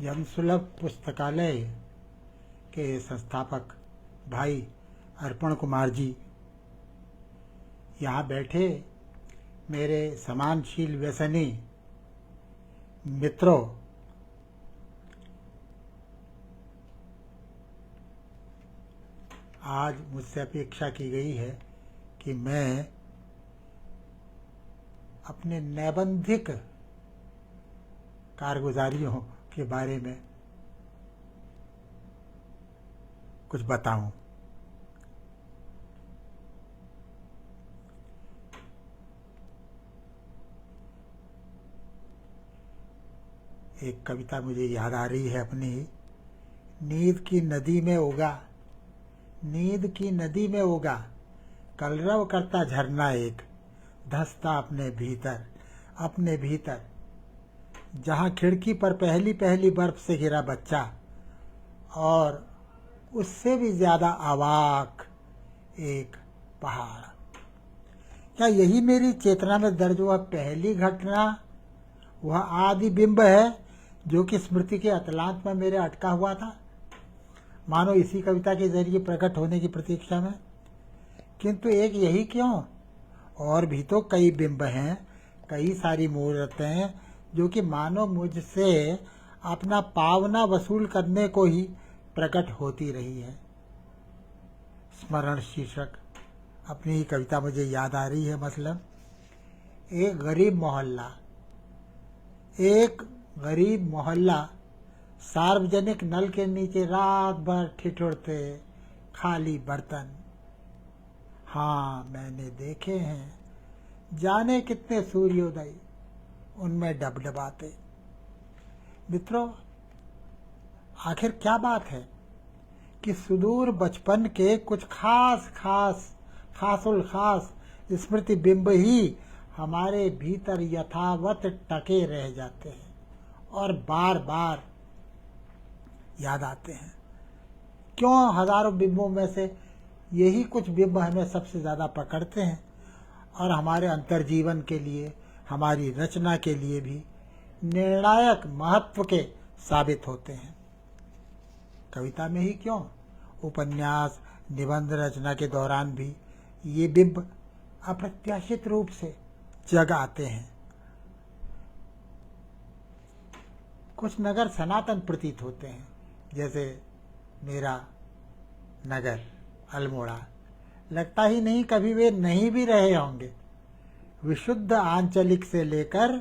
जनसुलभ पुस्तकालय के संस्थापक भाई अर्पण कुमार जी, यहाँ बैठे मेरे समानशील व्यसनी मित्रों, आज मुझसे अपेक्षा की गई है कि मैं अपने नैबंधिक कारगुजारियों के बारे में कुछ बताऊं। एक कविता मुझे याद आ रही है अपनी। नींद की नदी में उगा, नींद की नदी में उगा, कलरव करता झरना एक, धंसता अपने भीतर, जहाँ खिड़की पर पहली पहली बर्फ से घिरा बच्चा और उससे भी ज्यादा अवाक एक पहाड़। क्या यही मेरी चेतना में दर्ज हुआ पहली घटना, वह आदि बिंब है जो कि स्मृति के अतलांत में मेरे अटका हुआ था, मानो इसी कविता के जरिए प्रकट होने की प्रतीक्षा में। किंतु एक यही क्यों, और भी तो कई बिंब हैं, कई सारी मूर्तें जो कि मानो मुझसे अपना पावना वसूल करने को ही प्रकट होती रही है। स्मरण शीर्षक अपनी ही कविता मुझे याद आ रही है। मतलब एक गरीब मोहल्ला सार्वजनिक नल के नीचे रात भर ठिठुरते खाली बर्तन। हाँ, मैंने देखे हैं, जाने कितने सूर्योदय उनमें डबडबाते। मित्रों, आखिर क्या बात है कि सुदूर बचपन के कुछ खासुल खास स्मृति बिंब ही हमारे भीतर यथावत टके रह जाते हैं और बार बार याद आते हैं। क्यों हजारों बिंबों में से यही कुछ बिंब हमें सबसे ज्यादा पकड़ते हैं और हमारे अंतर्जीवन के लिए, हमारी रचना के लिए भी निर्णायक महत्व के साबित होते हैं। कविता में ही क्यों, उपन्यास निबंध रचना के दौरान भी ये बिंब अप्रत्याशित रूप से जग आते हैं। कुछ नगर सनातन प्रतीत होते हैं, जैसे मेरा नगर अल्मोड़ा। लगता ही नहीं कभी वे नहीं भी रहे होंगे। विशुद्ध आंचलिक से लेकर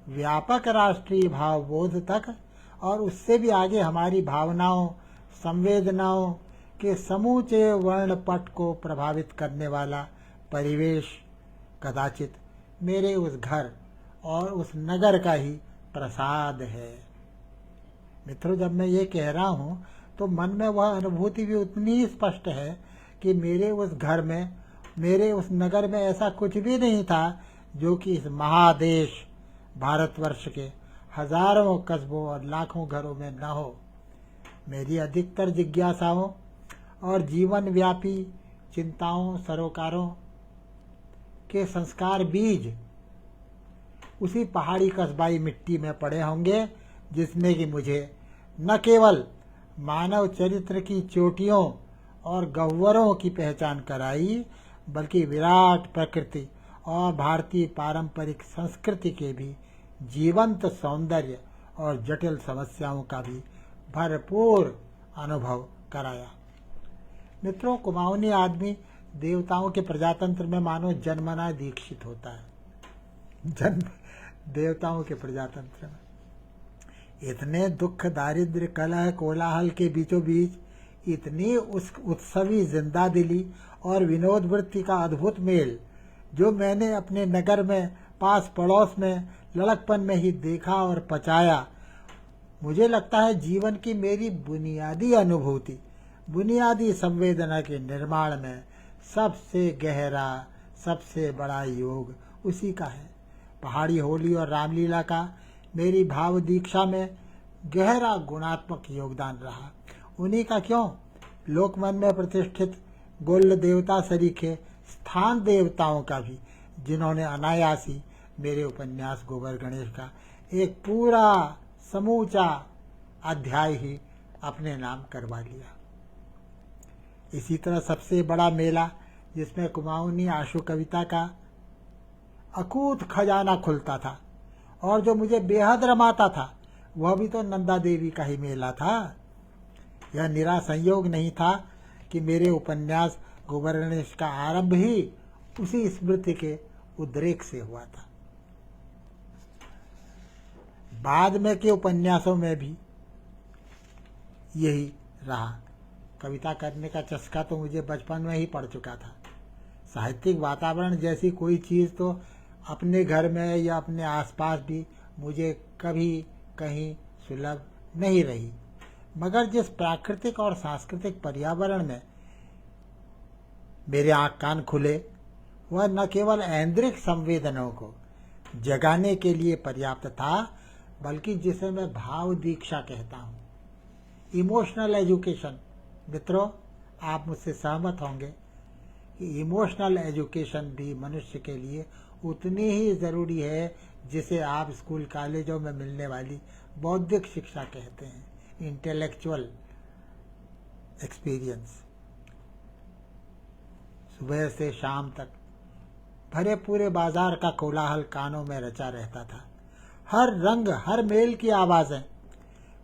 व्यापक राष्ट्रीय भावबोध तक और उससे भी आगे हमारी भावनाओं, संवेदनाओं के समूचे वर्णपट को प्रभावित करने वाला परिवेश कदाचित मेरे उस घर और उस नगर का ही प्रसाद है। मित्रों, जब मैं ये कह रहा हूँ तो मन में वह अनुभूति भी उतनी ही स्पष्ट है कि मेरे उस घर में, मेरे उस नगर में ऐसा कुछ भी नहीं था जो कि इस महादेश भारतवर्ष के हजारों कस्बों और लाखों घरों में न हो। मेरी अधिकतर जिज्ञासाओं और जीवन व्यापी चिंताओं, सरोकारों के संस्कार बीज उसी पहाड़ी कस्बाई मिट्टी में पड़े होंगे, जिसने कि मुझे न केवल मानव चरित्र की चोटियों और गह्वरों की पहचान कराई, बल्कि विराट प्रकृति और भारतीय पारंपरिक संस्कृति के भी जीवंत सौंदर्य और जटिल समस्याओं का भी भरपूर अनुभव कराया। मित्रों, कुमाऊनी आदमी देवताओं के प्रजातंत्र में मानो जन्मना दीक्षित होता है। देवताओं के प्रजातंत्र में इतने दुख, दारिद्र्य, कलह, कोलाहल के बीचों बीच इतनी उत्सवी जिंदा दिली और विनोद वृत्ति का अद्भुत मेल जो मैंने अपने नगर में, पास पड़ोस में, लड़कपन में ही देखा और पचाया, मुझे लगता है जीवन की मेरी बुनियादी अनुभूति, बुनियादी संवेदना के निर्माण में सबसे गहरा, सबसे बड़ा योग उसी का है। पहाड़ी होली और रामलीला का मेरी भाव दीक्षा में गहरा गुणात्मक योगदान रहा। उन्हीं का क्यों, लोकमन में प्रतिष्ठित गोल्ड देवता सरीखे स्थान देवताओं का भी, जिन्होंने अनायासी मेरे उपन्यास गोबर गणेश का एक पूरा समूचा अध्याय ही अपने नाम करवा लिया। इसी तरह सबसे बड़ा मेला जिसमें कुमाऊनी आशु कविता का अकूत खजाना खुलता था और जो मुझे बेहद रमाता था, वह भी तो नंदा देवी का ही मेला था। यह निरा संयोग नहीं था कि मेरे उपन्यास गोवर्णेश का आरंभ ही उसी स्मृति के उद्रेक से हुआ था। बाद में के उपन्यासों में भी यही रहा। कविता करने का चस्का तो मुझे बचपन में ही पड़ चुका था। साहित्यिक वातावरण जैसी कोई चीज़ तो अपने घर में या अपने आसपास भी मुझे कभी कहीं सुलभ नहीं रही, मगर जिस प्राकृतिक और सांस्कृतिक पर्यावरण में मेरे आँख कान खुले, वह न केवल ऐन्द्रिक संवेदनों को जगाने के लिए पर्याप्त था, बल्कि जिसे मैं भाव दीक्षा कहता हूँ, इमोशनल एजुकेशन। मित्रों, आप मुझसे सहमत होंगे कि इमोशनल एजुकेशन भी मनुष्य के लिए उतनी ही ज़रूरी है जिसे आप स्कूल कॉलेजों में मिलने वाली बौद्धिक शिक्षा कहते हैं, इंटेलेक्चुअल एक्सपीरियंस। सुबह से शाम तक भरे पूरे बाजार का कोलाहल कानों में रचा रहता था। हर रंग, हर मेल की आवाज़ें,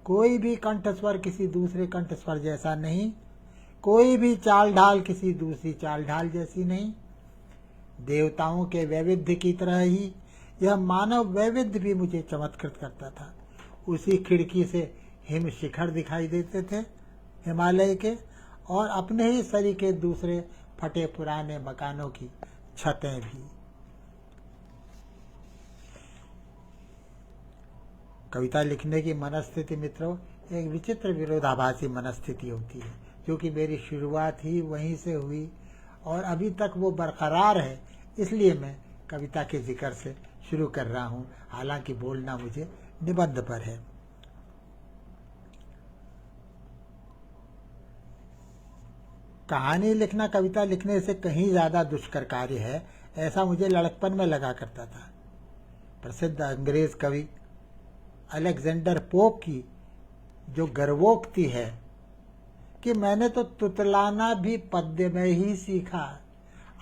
कोई भी कंठस्वर किसी दूसरे कंठस्वर जैसा नहीं, कोई भी चाल ढाल किसी दूसरी चाल ढाल जैसी नहीं। देवताओं के वैविध्य की तरह ही यह मानव वैविध्य भी मुझे चमत्कृत करता था। उसी खिड़की से हिम शिखर दिखाई देते थे हिमालय के, और अपने ही सरीखे दूसरे फटे पुराने मकानों की छतें भी। कविता लिखने की मनस्थिति मित्रों एक विचित्र विरोधाभासी मनस्थिति होती है, क्योंकि मेरी शुरुआत ही वहीं से हुई और अभी तक वो बरकरार है। इसलिए मैं कविता के जिक्र से शुरू कर रहा हूँ, हालांकि बोलना मुझे निबंध पर है। कहानी लिखना कविता लिखने से कहीं ज़्यादा दुष्कर कार्य है, ऐसा मुझे लड़कपन में लगा करता था। प्रसिद्ध अंग्रेज कवि अलेक्जेंडर पोप की जो गर्वोक्ति है कि मैंने तो तुतलाना भी पद्य में ही सीखा,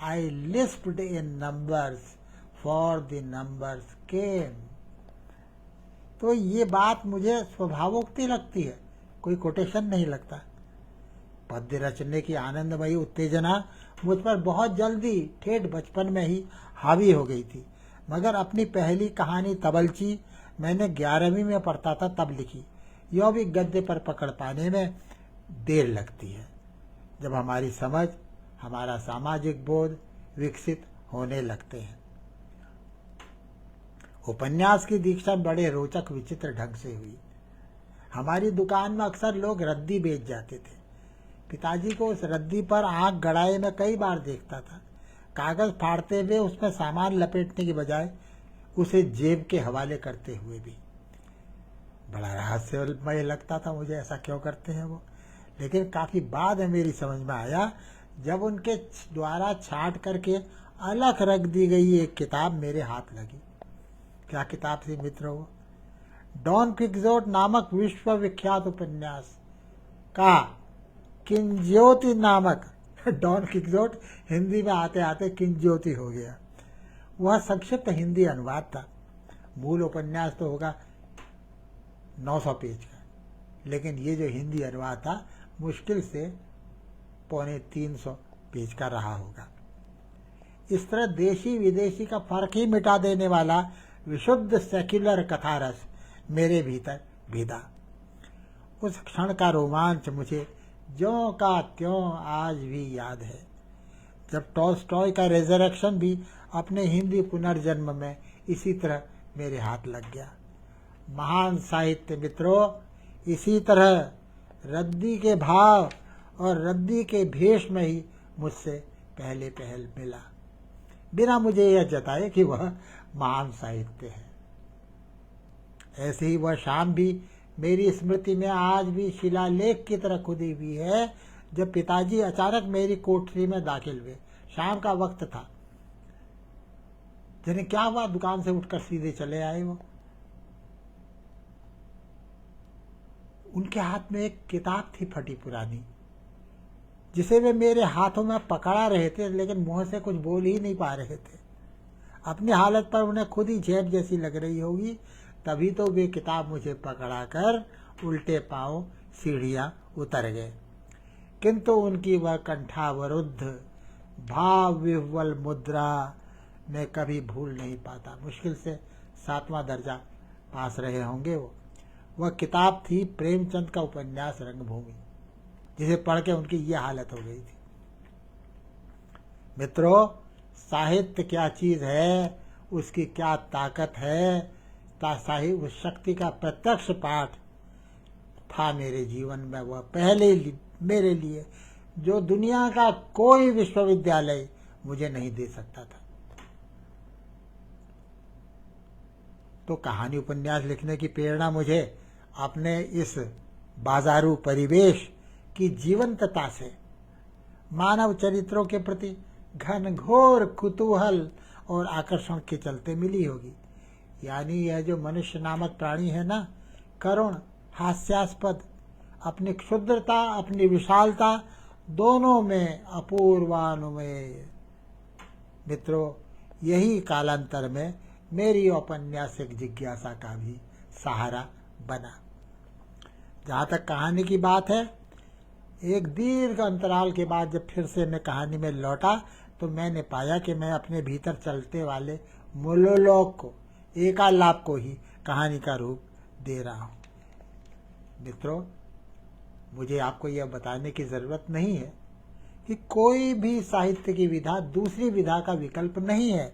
आई लिस्प्ड इन नंबर्स फॉर द नंबर्स केम। तो ये बात मुझे स्वभावोक्ति लगती है, कोई कोटेशन नहीं लगता। पद्य रचने की आनंदमयी उत्तेजना मुझ पर बहुत जल्दी ठेठ बचपन में ही हावी हो गई थी, मगर अपनी पहली कहानी तबलची मैंने 11वीं में पढ़ता था तब लिखी। यह भी गद्य पर पकड़ पाने में देर लगती है, जब हमारी समझ, हमारा सामाजिक बोध विकसित होने लगते हैं। उपन्यास की दीक्षा बड़े रोचक विचित्र ढंग से हुई। हमारी दुकान में अक्सर लोग रद्दी बेच जाते थे। पिताजी को उस रद्दी पर आंख गड़ाए मैं कई बार देखता था। कागज फाड़ते हुए उसमें सामान लपेटने की बजाय उसे जेब के हवाले करते हुए भी। बड़ा रहस्यमय लगता था मुझे, ऐसा क्यों करते हैं वो। लेकिन काफी बाद में मेरी समझ में आया, जब उनके द्वारा छांट करके अलग रख दी गई एक किताब मेरे हाथ लगी। क्या किताब थी मित्रों? डॉन क्विक्सोट नामक विश्वविख्यात उपन्यास का किंज्योति नामक, डॉन क्विक्सोट हिंदी में आते आते किंज्योति हो गया, वह संक्षिप्त हिंदी अनुवाद था। मूल उपन्यास तो होगा 900 पेज का, लेकिन ये जो हिंदी अनुवाद था मुश्किल से 250-300 पेज का रहा होगा। इस तरह देशी विदेशी का फर्क ही मिटा देने वाला विशुद्ध सेक्युलर कथा रस मेरे भीतर भीदा। उस क्षण का रोमांच मुझे ज्यों का त्यों आज भी याद है, जब टॉल्स्टॉय का रेजरेक्शन भी अपने हिंदी पुनर्जन्म में इसी तरह मेरे हाथ लग गया। महान साहित्य मित्रों इसी तरह रद्दी के भाव और रद्दी के भेष में ही मुझसे पहले पहल मिला, बिना मुझे यह जताए कि वह महान साहित्य है। ऐसे ही वह शाम भी मेरी स्मृति में आज भी शिलालेख की तरह खुदी हुई है, जब पिताजी अचानक मेरी कोठरी में दाखिल हुए। शाम का वक्त था। जिन्हें क्या हुआ, दुकान से उठकर सीधे चले आए। वो उनके हाथ में एक किताब थी फटी पुरानी, जिसे वे मेरे हाथों में पकड़ा रहे थे, लेकिन मुंह से कुछ बोल ही नहीं पा रहे थे। अपनी हालत पर उन्हें खुद ही झेप जैसी लग रही होगी, तभी तो वे किताब मुझे पकड़ा कर उल्टे पांव सीढ़ियां उतर गए। किंतु उनकी वह कंठावरुद्ध भाव विह्वल मुद्रा मैं कभी भूल नहीं पाता। मुश्किल से 7वां दर्जा पास रहे होंगे वो। वह किताब थी प्रेमचंद का उपन्यास रंगभूमि, जिसे पढ़ के उनकी ये हालत हो गई थी। मित्रों, साहित्य क्या चीज है, उसकी क्या ताकत है, साहित्य उस शक्ति का प्रत्यक्ष पाठ था मेरे जीवन में। वह पहले मेरे लिए जो दुनिया का कोई विश्वविद्यालय मुझे नहीं दे सकता था। तो कहानी उपन्यास लिखने की प्रेरणा मुझे अपने इस बाजारू परिवेश की जीवंतता से, मानव चरित्रों के प्रति घनघोर कुतूहल और आकर्षण के चलते मिली होगी। यानी यह जो मनुष्य नामक प्राणी है ना, करुण, हास्यास्पद, अपनी क्षुद्रता, अपनी विशालता दोनों में अपूर्वानुमेय। मित्रों, यही कालांतर में मेरी औपन्यासिक जिज्ञासा का भी सहारा बना। जहाँ तक कहानी की बात है, एक दीर्घ अंतराल के बाद जब फिर से मैं कहानी में लौटा, तो मैंने पाया कि मैं अपने भीतर चलते वाले मोनोलॉग को, एकालाप को ही कहानी का रूप दे रहा हूँ। मित्रों, मुझे आपको यह बताने की जरूरत नहीं है कि कोई भी साहित्य की विधा दूसरी विधा का विकल्प नहीं है।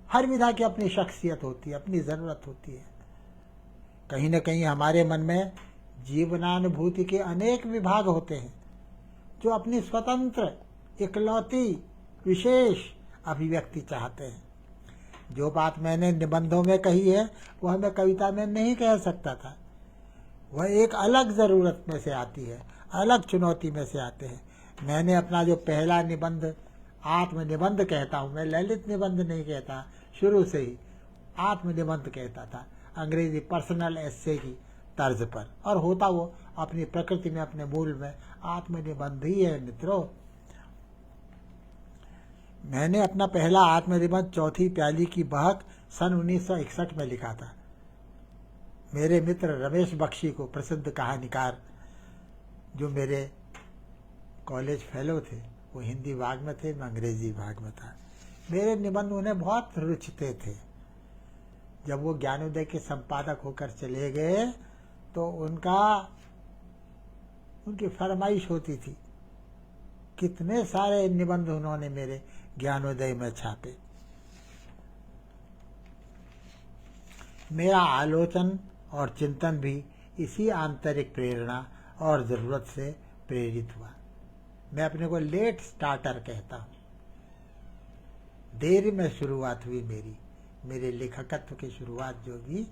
हर विधा की अपनी शख्सियत होती है, अपनी जरूरत होती है। कहीं न कहीं हमारे मन में जीवनानुभूति के अनेक विभाग होते हैं, जो अपनी स्वतंत्र, इकलौती, विशेष अभिव्यक्ति चाहते हैं। जो बात मैंने निबंधों में कही है, वह मैं कविता में नहीं कह सकता था। वह एक अलग जरूरत में से आती है, अलग चुनौती में से आते हैं। मैंने अपना जो पहला निबंध आत्मनिबंध कहता हूँ, मैं ललित निबंध नहीं कहता, शुरू से ही आत्मनिबंध कहता था, अंग्रेजी पर्सनल एस्से की तर्ज पर, और होता वो अपनी प्रकृति में, अपने मूल में आत्मनिबंध ही है। मित्रों, मैंने अपना पहला आत्मनिबंध चौथी प्याली की बहक सन 1961 में लिखा था। मेरे मित्र रमेश बख्शी को, प्रसिद्ध कहानीकार, जो मेरे कॉलेज फेलो थे, वो हिंदी भाग में थे, मैं अंग्रेजी भाग में था। मेरे निबंध उन्हें बहुत रुचते थे। जब वो ज्ञानोदय के संपादक होकर चले गए, तो उनकी फरमाइश होती थी। कितने सारे निबंध उन्होंने मेरे ज्ञानोदय में छापे। मेरा आलोचन और चिंतन भी इसी आंतरिक प्रेरणा और जरूरत से प्रेरित हुआ। मैं अपने को लेट स्टार्टर कहता हूँ। देर में शुरुआत हुई मेरे लेखकत्व की शुरुआत जो भी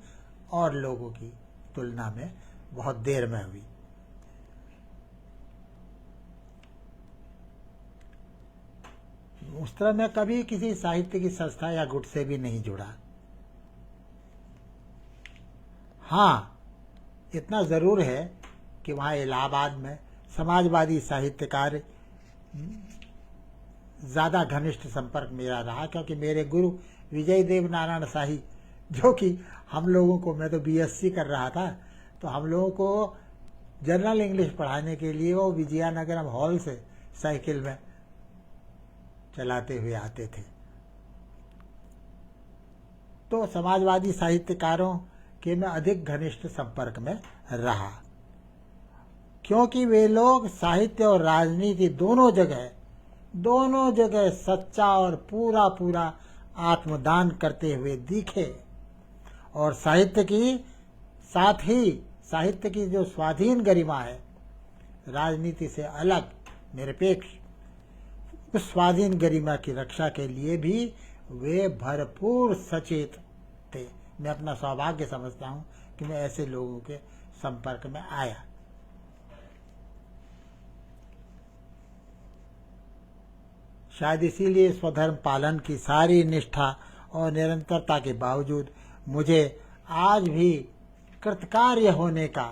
और लोगों की तुलना में बहुत देर में हुई। उस तरह मैं कभी किसी साहित्य की संस्था या गुट से भी नहीं जुड़ा। हाँ, इतना जरूर है कि वहाँ इलाहाबाद में समाजवादी साहित्यकार ज्यादा घनिष्ठ संपर्क मेरा रहा, क्योंकि मेरे गुरु विजय देव नारायण शाही, जो कि हम लोगों को, मैं तो बीएससी कर रहा था, तो हम लोगों को जनरल इंग्लिश पढ़ाने के लिए वो विजयानगरम हॉल से साइकिल में चलाते हुए आते थे। तो समाजवादी साहित्यकारों के मैं अधिक घनिष्ठ संपर्क में रहा, क्योंकि वे लोग साहित्य और राजनीति दोनों जगह सच्चा और पूरा आत्मदान करते हुए दिखे। और साहित्य की जो स्वाधीन गरिमा है, राजनीति से अलग, निरपेक्ष, उस स्वाधीन गरिमा की रक्षा के लिए भी वे भरपूर सचेत थे। मैं अपना सौभाग्य समझता हूँ कि मैं ऐसे लोगों के संपर्क में आया। शायद इसीलिए स्वधर्म पालन की सारी निष्ठा और निरंतरता के बावजूद मुझे आज भी कृतकार्य होने का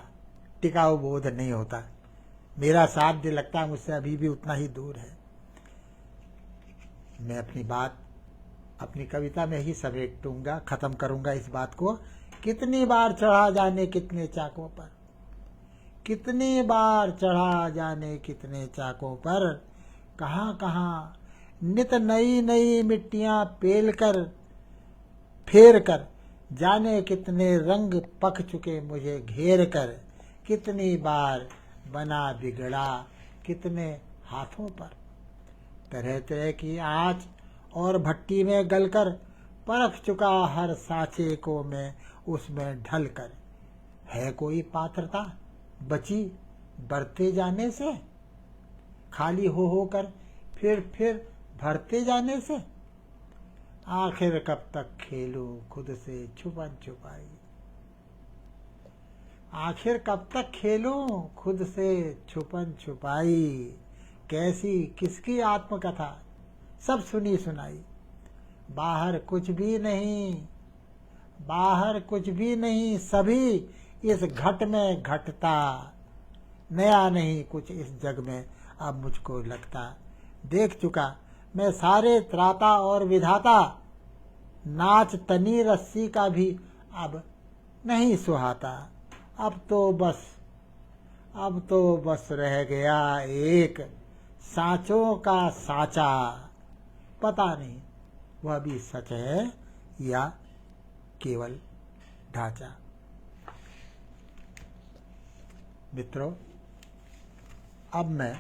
मिट्टी का वो बोध नहीं होता। मेरा साध्य लगता है मुझसे अभी भी उतना ही दूर है। मैं अपनी बात अपनी कविता में ही समेटूंगा, खत्म करूंगा इस बात को। कितनी बार चढ़ा जाने कितने चाकों पर, कितनी बार चढ़ा जाने कितने चाकों पर, कहाँ कहाँ नित नई नई मिट्टियां पेल कर फेर कर, जाने कितने रंग पक चुके मुझे घेर कर, कितनी बार बना बिगड़ा कितने हाथों पर, तरह तरह की आँच और भट्टी में गलकर, परख चुका हर सांचे को मैं उसमें ढल कर। है कोई पात्रता बची बढ़ते जाने से, खाली हो कर फिर भरते जाने से, आखिर कब तक खेलूं खुद से छुपन छुपाई, आखिर कब तक खेलूं खुद से छुपन छुपाई, कैसी किसकी आत्मकथा सब सुनी सुनाई, बाहर कुछ भी नहीं, बाहर कुछ भी नहीं, सभी इस घट में घटता, नया नहीं कुछ इस जग में अब मुझको लगता, देख चुका मैं सारे त्राता और विधाता, नाच तनी रस्सी का भी अब नहीं सुहाता, अब तो बस रह गया एक सांचों का सांचा, पता नहीं वह भी सच है या केवल ढांचा। मित्रों, अब मैं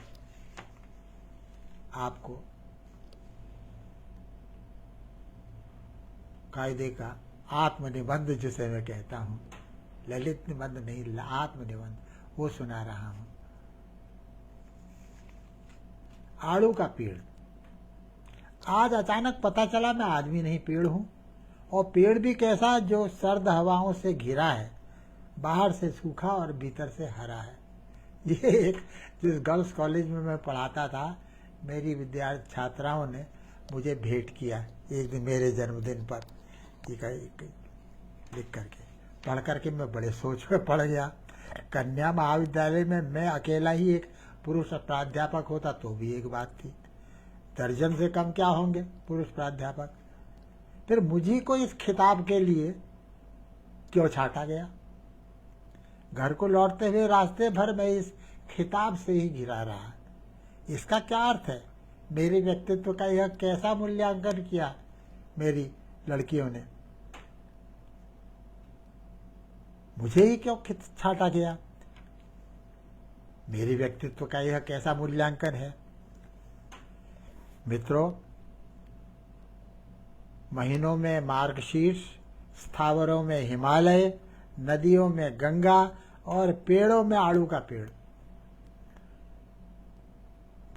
आपको कायदे का आत्मनिबंध जिसे मैं कहता हूँ, ललित निबंध नहीं, आत्मनिबंध, वो सुना रहा हूँ। आड़ू का पेड़। आज अचानक पता चला मैं आदमी नहीं पेड़ हूँ, और पेड़ भी कैसा, जो सर्द हवाओं से घिरा है, बाहर से सूखा और भीतर से हरा है। ये एक जिस गर्ल्स कॉलेज में मैं पढ़ाता था, मेरी विद्यार्थी छात्राओं ने मुझे भेंट किया एक दिन मेरे जन्मदिन पर, लिख करके पढ़ करके मैं बड़े सोच में पड़ गया। कन्या महाविद्यालय में मैं अकेला ही एक पुरुष प्राध्यापक होता तो भी एक बात थी, दर्जन से कम क्या होंगे पुरुष प्राध्यापक। फिर मुझी को इस खिताब के लिए क्यों छाटा गया? घर को लौटते हुए रास्ते भर मैं इस खिताब से ही घिरा रहा। इसका क्या अर्थ है? मेरे व्यक्तित्व का यह कैसा मूल्यांकन किया मेरी लड़कियों ने? मुझे ही क्यों छाटा गया? मेरे व्यक्तित्व का यह कैसा मूल्यांकन है? मित्रों, महीनों में मार्गशीर्ष, स्थावरों में हिमालय, नदियों में गंगा और पेड़ों में आड़ू का पेड़।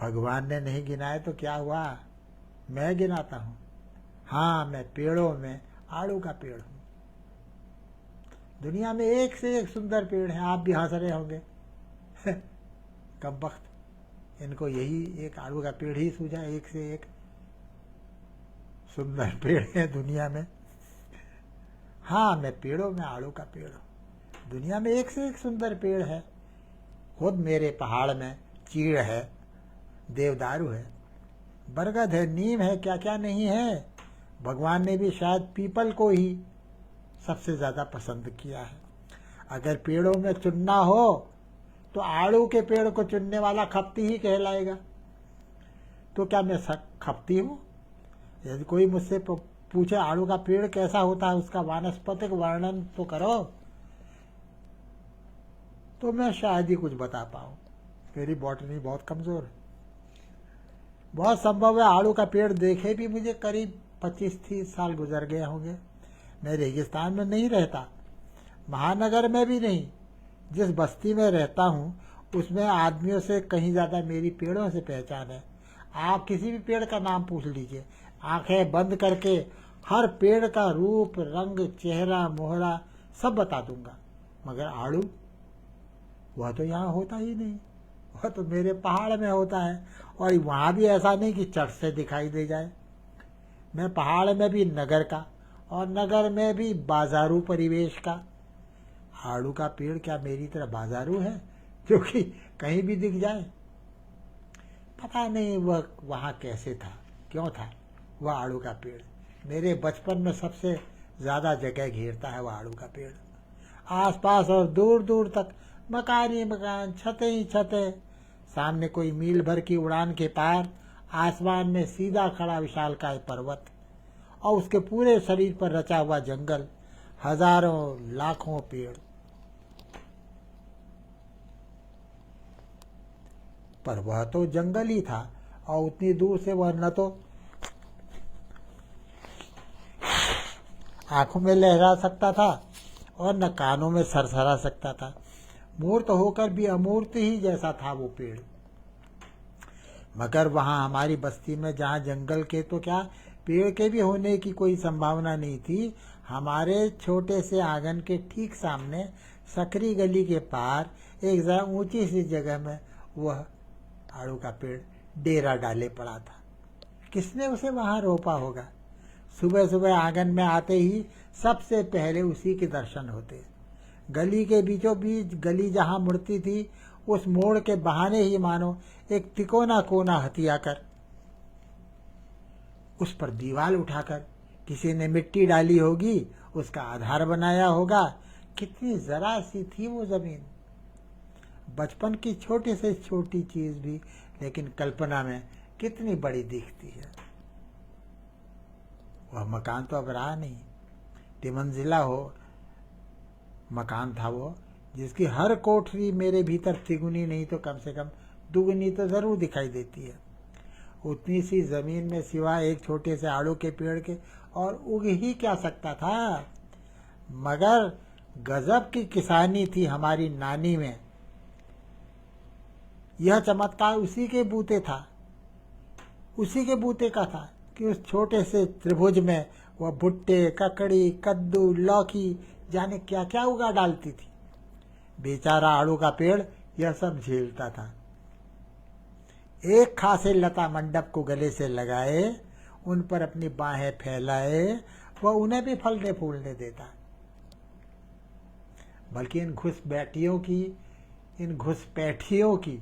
भगवान ने नहीं गिनाए तो क्या हुआ, मैं गिनाता हूं। हाँ, मैं पेड़ों में आड़ू का पेड़ हूं। दुनिया में एक से एक सुंदर पेड़ हैं। आप भी हंस रहे होंगे कब वक्त इनको यही एक आड़ू का पेड़ ही सूझा। एक से एक सुंदर पेड़ है दुनिया में। हाँ, मैं पेड़ों में आड़ू का पेड़ हूं। दुनिया में एक से एक सुंदर पेड़ है। खुद मेरे पहाड़ में चीड़ है, देवदारू है, बरगद है, नीम है, क्या क्या नहीं है। भगवान ने भी शायद पीपल को ही सबसे ज्यादा पसंद किया है। अगर पेड़ों में चुनना हो तो आड़ू के पेड़ को चुनने वाला खपती ही कहलाएगा। तो क्या मैं खपती हूं? यदि कोई मुझसे पूछे आड़ू का पेड़ कैसा होता है, उसका वानस्पतिक वर्णन तो करो, तो मैं शायद ही कुछ बता पाऊं। मेरी बॉटनी बहुत कमजोर है। बहुत संभव है आड़ू का पेड़ देखे भी मुझे करीब 25-30 साल गुजर गए होंगे। मैं रेगिस्तान में नहीं रहता, महानगर में भी नहीं। जिस बस्ती में रहता हूँ उसमें आदमियों से कहीं ज्यादा मेरी पेड़ों से पहचान है। आप किसी भी पेड़ का नाम पूछ लीजिए, आंखें बंद करके हर पेड़ का रूप, रंग, चेहरा, मोहरा सब बता दूंगा। मगर आड़ू, वह तो यहाँ होता ही नहीं। वह तो मेरे पहाड़ में होता है, और वहां भी ऐसा नहीं कि चट से दिखाई दे जाए। मैं पहाड़ में भी नगर का और नगर में भी बाजारू परिवेश का। आड़ू का पेड़ क्या मेरी तरह बाजारू है जो कि कहीं भी दिख जाए? पता नहीं वह वहाँ कैसे था, क्यों था वह आड़ू का पेड़। मेरे बचपन में सबसे ज्यादा जगह घेरता है वह आड़ू का पेड़। आसपास और दूर दूर तक मकान ही मकान, छतें ही छतें। सामने कोई मील भर की उड़ान के पार आसमान में सीधा खड़ा विशालकाय पर्वत और उसके पूरे शरीर पर रचा हुआ जंगल, हजारों लाखों पेड़। पर वह तो जंगल ही था और उतनी दूर से वह न तो आंखों में लहरा सकता था और न कानों में सरसरा सकता था। मूर्त होकर भी अमूर्त ही जैसा था वो पेड़। मगर वहां हमारी बस्ती में जहां जंगल के तो क्या पेड़ के भी होने की कोई संभावना नहीं थी, हमारे छोटे से आंगन के ठीक सामने सकरी गली के पार एक जरा ऊंची सी जगह में वह आड़ू का पेड़ डेरा डाले पड़ा था। किसने उसे वहां रोपा होगा? सुबह सुबह आंगन में आते ही सबसे पहले उसी के दर्शन होते। गली के बीचों बीच गली जहां मुड़ती थी, उस मोड़ के बहाने ही मानो एक तिकोना कोना हथियाकर उस पर दीवार उठाकर किसी ने मिट्टी डाली होगी, उसका आधार बनाया होगा। कितनी जरा सी थी वो जमीन। बचपन की छोटी से छोटी चीज भी लेकिन कल्पना में कितनी बड़ी दिखती है। वह मकान तो अब रहा नहीं। तिमंजिला हो मकान था वो, जिसकी हर कोठरी मेरे भीतर तिगुनी नहीं तो कम से कम दुगुनी तो जरूर दिखाई देती है। उतनी सी जमीन में सिवाय एक छोटे से आड़ू के पेड़ के और उग ही क्या सकता था। मगर गजब की किसानी थी हमारी नानी में। यह चमत्कार उसी के बूते था, उसी के बूते का था कि उस छोटे से त्रिभुज में वह भुट्टे, ककड़ी, कद्दू, लौकी जाने क्या क्या उगा डालती थी। बेचारा आड़ू का पेड़ यह सब झेलता था। एक खासे लता मंडप को गले से लगाए, उन पर अपनी बाहें फैलाए, वह उन्हें भी फलने फूलने देता। बल्कि इन घुसपैठियों की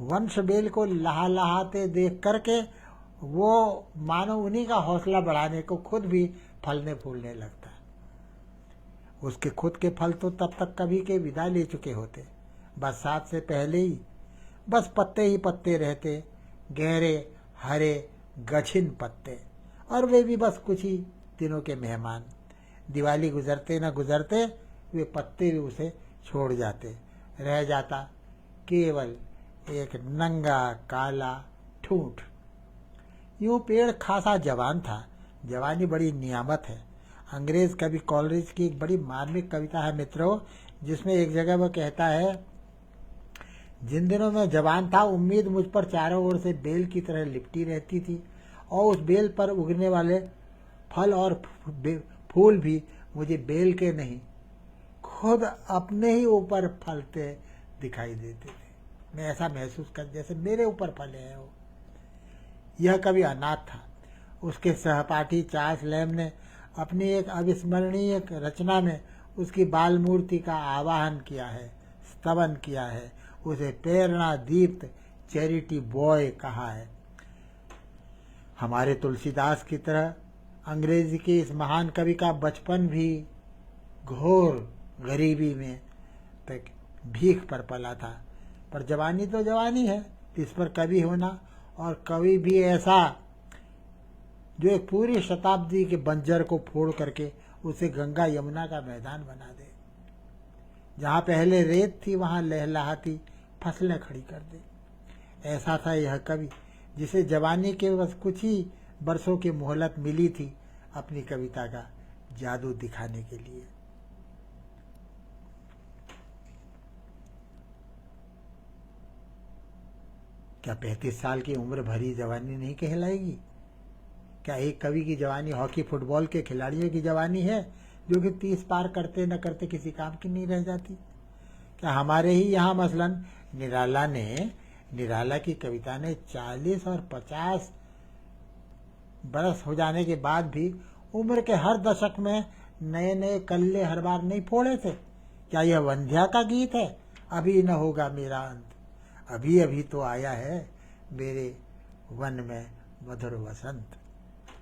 वंश बेल को लहाते देख करके वो मानो उन्हीं का हौसला बढ़ाने को खुद भी फलने फूलने लगता। उसके खुद के फल तो तब तक कभी के विदा ले चुके होते, बरसात से पहले ही। बस पत्ते ही पत्ते रहते, गहरे हरे गछिन पत्ते, और वे भी बस कुछ ही दिनों के मेहमान। दिवाली गुजरते न गुजरते वे पत्ते भी उसे छोड़ जाते। रह जाता केवल एक नंगा काला ठूंठ। यूं पेड़ खासा जवान था। जवानी बड़ी नियामत है। अंग्रेज कवि कॉलरिज की एक बड़ी मार्मिक कविता है मित्रों, जिसमें एक जगह वह कहता है, जिन दिनों में जवान था उम्मीद मुझ पर चारों ओर से बेल की तरह लिपटी रहती थी, और उस बेल पर उगने वाले फल और फूल भी मुझे बेल के नहीं खुद अपने ही ऊपर फलते दिखाई देते थे। मैं ऐसा महसूस कर जैसे मेरे ऊपर फले हैं वो। यह कवि अनाथ था। उसके सहपाठी चार्ल्स लैम्ब ने अपनी एक अविस्मरणीय रचना में उसकी बाल मूर्ति का आवाहन किया है, स्तवन किया है। उसे प्रेरणा दीप्त चैरिटी बॉय कहा है। हमारे तुलसीदास की तरह अंग्रेजी के इस महान कवि का बचपन भी घोर गरीबी में तक भीख पर पला था। पर जवानी तो जवानी है, इस पर कवि होना, और कवि भी ऐसा जो एक पूरी शताब्दी के बंजर को फोड़ करके उसे गंगा यमुना का मैदान बना दे। जहां पहले रेत थी वहां लहलहाती फसलें खड़ी कर दे। ऐसा था यह कवि, जिसे जवानी के बस कुछ ही बरसों की मोहलत मिली थी अपनी कविता का जादू दिखाने के लिए। क्या 35 साल की उम्र भरी जवानी नहीं कहलाएगी? क्या एक कवि की जवानी हॉकी फुटबॉल के खिलाड़ियों की जवानी है जो कि 30 पार करते न करते किसी काम की नहीं रह जाती? क्या हमारे ही यहाँ मसलन निराला की कविता ने 40 और 50 बरस हो जाने के बाद भी उम्र के हर दशक में नए नए कल्ले हर बार नहीं फोड़े थे? क्या यह वंध्या का गीत है? अभी न होगा मेरा अंत, अभी अभी तो आया है मेरे वन में मधुर वसंत।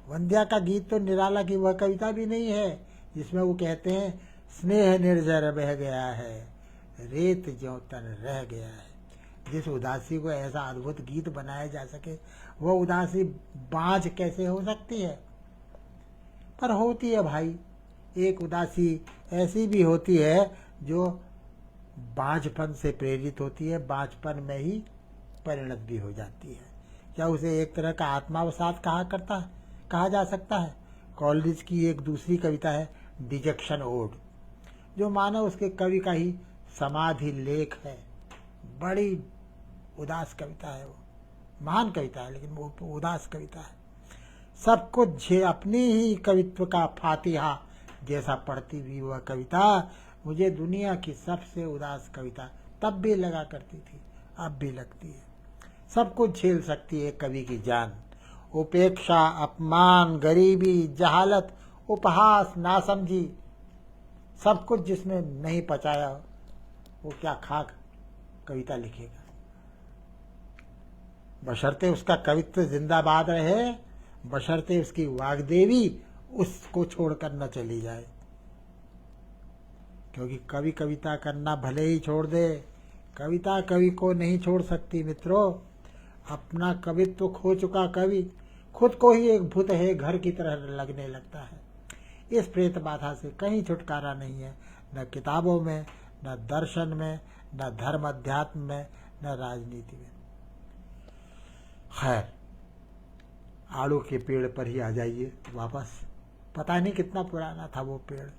वंध्या का गीत तो निराला की वह कविता भी नहीं है जिसमें वो कहते हैं स्नेह निर्जर बह गया है, रेत ज्यों तन रह गया है। जिस उदासी को ऐसा अद्भुत गीत बनाया जा सके, वह उदासी बाँझ कैसे हो सकती है? पर होती है भाई, एक उदासी ऐसी भी होती है जो बाँझपन से प्रेरित होती है, बाँझपन में ही परिणत भी हो जाती है। क्या उसे एक तरह का आत्मावसाद कहा जा सकता है? कॉलरिज की एक दूसरी कविता है डिजेक्शन ओड, जो मानो उसके कवि का ही समाधि लेख है। बड़ी उदास कविता है वो, महान कविता है लेकिन वो उदास कविता है। सब कुछ अपनी ही कवित्व का फातिहा जैसा पढ़ती हुई वह कविता मुझे दुनिया की सबसे उदास कविता तब भी लगा करती थी, अब भी लगती है। सब कुछ झेल सकती है कवि की जान, उपेक्षा, अपमान, गरीबी, जहालत, उपहास, नासमझी, सब कुछ जिसने नहीं पचाया वो क्या खाक कविता लिखेगा। बशर्ते उसका कवित्व जिंदाबाद रहे, बशर्ते उसकी वाग्देवी उसको छोड़कर न चली जाए। क्योंकि कवि कविता करना भले ही छोड़ दे, कविता कवि को नहीं छोड़ सकती मित्रों। अपना कवित्व खो चुका कवि खुद को ही एक भूत है घर की तरह लगने लगता है। इस प्रेत बाधा से कहीं छुटकारा नहीं है, न किताबों में, न दर्शन में, न धर्म अध्यात्म में, न राजनीति में। खैर, आड़ू के पेड़ पर ही आ जाइए वापस। पता नहीं कितना पुराना था वो पेड़।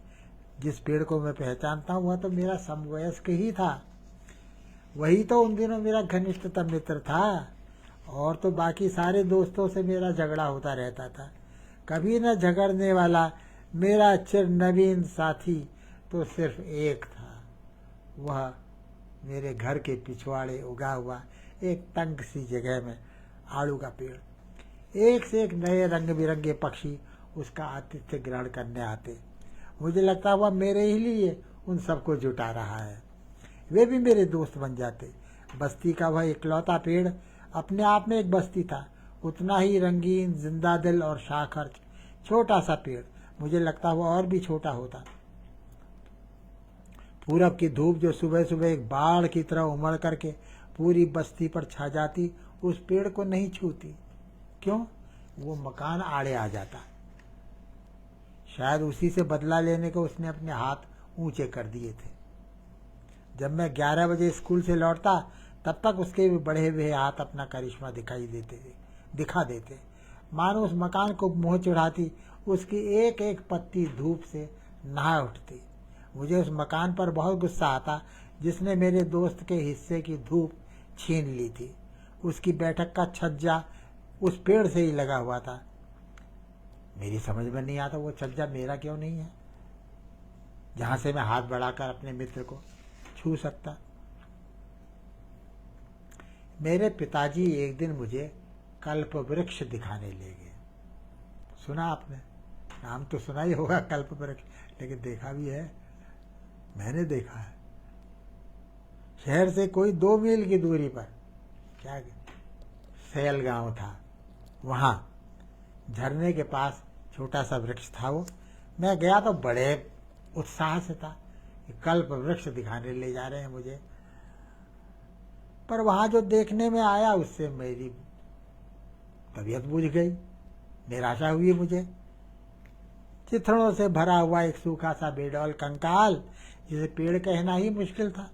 जिस पेड़ को मैं पहचानता हूँ वह तो मेरा समवयस्क ही था, वही तो उन दिनों मेरा घनिष्ठतम मित्र था। और तो बाकी सारे दोस्तों से मेरा झगड़ा होता रहता था। कभी न झगड़ने वाला मेरा चिर नवीन साथी तो सिर्फ एक था, वह मेरे घर के पिछवाड़े उगा हुआ एक तंग सी जगह में आड़ू का पेड़। एक से एक नए रंग बिरंगे पक्षी उसका आतिथ्य ग्रहण करने आते। मुझे लगता हुआ मेरे ही लिए उन सबको जुटा रहा है। वे भी मेरे दोस्त बन जाते। बस्ती का वह इकलौता पेड़ अपने आप में एक बस्ती था, उतना ही रंगीन, जिंदा दिल और शाखर्च। छोटा सा पेड़, मुझे लगता हुआ और भी छोटा होता। पूरब की धूप जो सुबह सुबह एक बाढ़ की तरह उमड़ करके पूरी बस्ती पर छा जाती, उस पेड़ को नहीं छूती। क्यों? वो मकान आड़े आ जाता। शायद उसी से बदला लेने को उसने अपने हाथ ऊंचे कर दिए थे। जब मैं 11 बजे स्कूल से लौटता तब तक उसके बढ़े हुए हाथ अपना करिश्मा दिखा देते। मानो उस मकान को मोह चढ़ाती उसकी एक एक पत्ती धूप से नहा उठती। मुझे उस मकान पर बहुत गुस्सा आता जिसने मेरे दोस्त के हिस्से की धूप छीन ली थी। उसकी बैठक का छज्जा उस पेड़ से ही लगा हुआ था। मेरी समझ में नहीं आता वो छज्जा मेरा क्यों नहीं है, जहां से मैं हाथ बढ़ाकर अपने मित्र को छू सकता। मेरे पिताजी एक दिन मुझे कल्प वृक्ष दिखाने ले गए। सुना आपने, नाम तो सुना ही होगा कल्प वृक्ष, लेकिन देखा भी है। मैंने देखा है। शहर से कोई 2 मील की दूरी पर क्या सैल गांव था, वहां झरने के पास छोटा सा वृक्ष था। वो मैं गया तो बड़े उत्साह से था कि कल्प वृक्ष दिखाने ले जा रहे हैं मुझे। पर वहां जो देखने में आया उससे मेरी तबीयत बुझ गई, निराशा हुई मुझे। चित्रणों से भरा हुआ एक सूखा सा बेडौल कंकाल, जिसे पेड़ कहना ही मुश्किल था।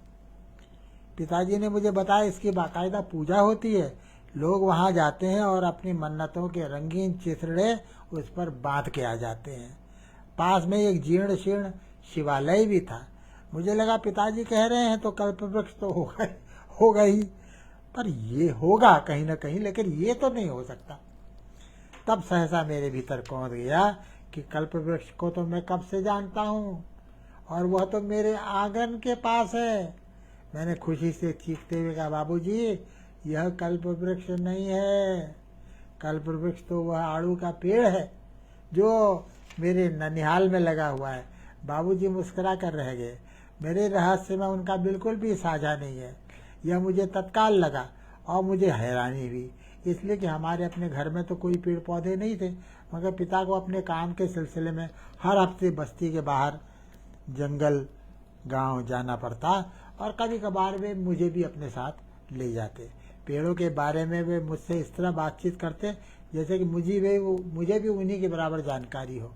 पिताजी ने मुझे बताया इसकी बाकायदा पूजा होती है। लोग वहां जाते हैं और अपनी मन्नतों के रंगीन चिथड़े उस पर बांध के आ जाते हैं। पास में एक जीर्ण शीर्ण शिवालय भी था। मुझे लगा पिताजी कह रहे हैं तो कल्पवृक्ष तो होगा ही, पर ये होगा कहीं न कहीं, लेकिन ये तो नहीं हो सकता। तब सहसा मेरे भीतर कौंध गया कि कल्पवृक्ष को तो मैं कब से जानता हूँ और वह तो मेरे आंगन के पास है। मैंने खुशी से चीखते हुए कहा, बाबूजी यह कल्पवृक्ष नहीं है, कल्पवृक्ष तो वह आड़ू का पेड़ है जो मेरे ननिहाल में लगा हुआ है। बाबूजी मुस्कुरा कर रह गए। मेरे रहस्य में उनका बिल्कुल भी साझा नहीं है। यह मुझे तत्काल लगा और मुझे हैरानी हुई, इसलिए कि हमारे अपने घर में तो कोई पेड़ पौधे नहीं थे, मगर पिता को अपने काम के सिलसिले में हर हफ्ते बस्ती के बाहर जंगल गांव जाना पड़ता और कभी कभार वे मुझे भी अपने साथ ले जाते। पेड़ों के बारे में वे मुझसे इस तरह बातचीत करते जैसे कि मुझे भी उन्हीं के बराबर जानकारी हो।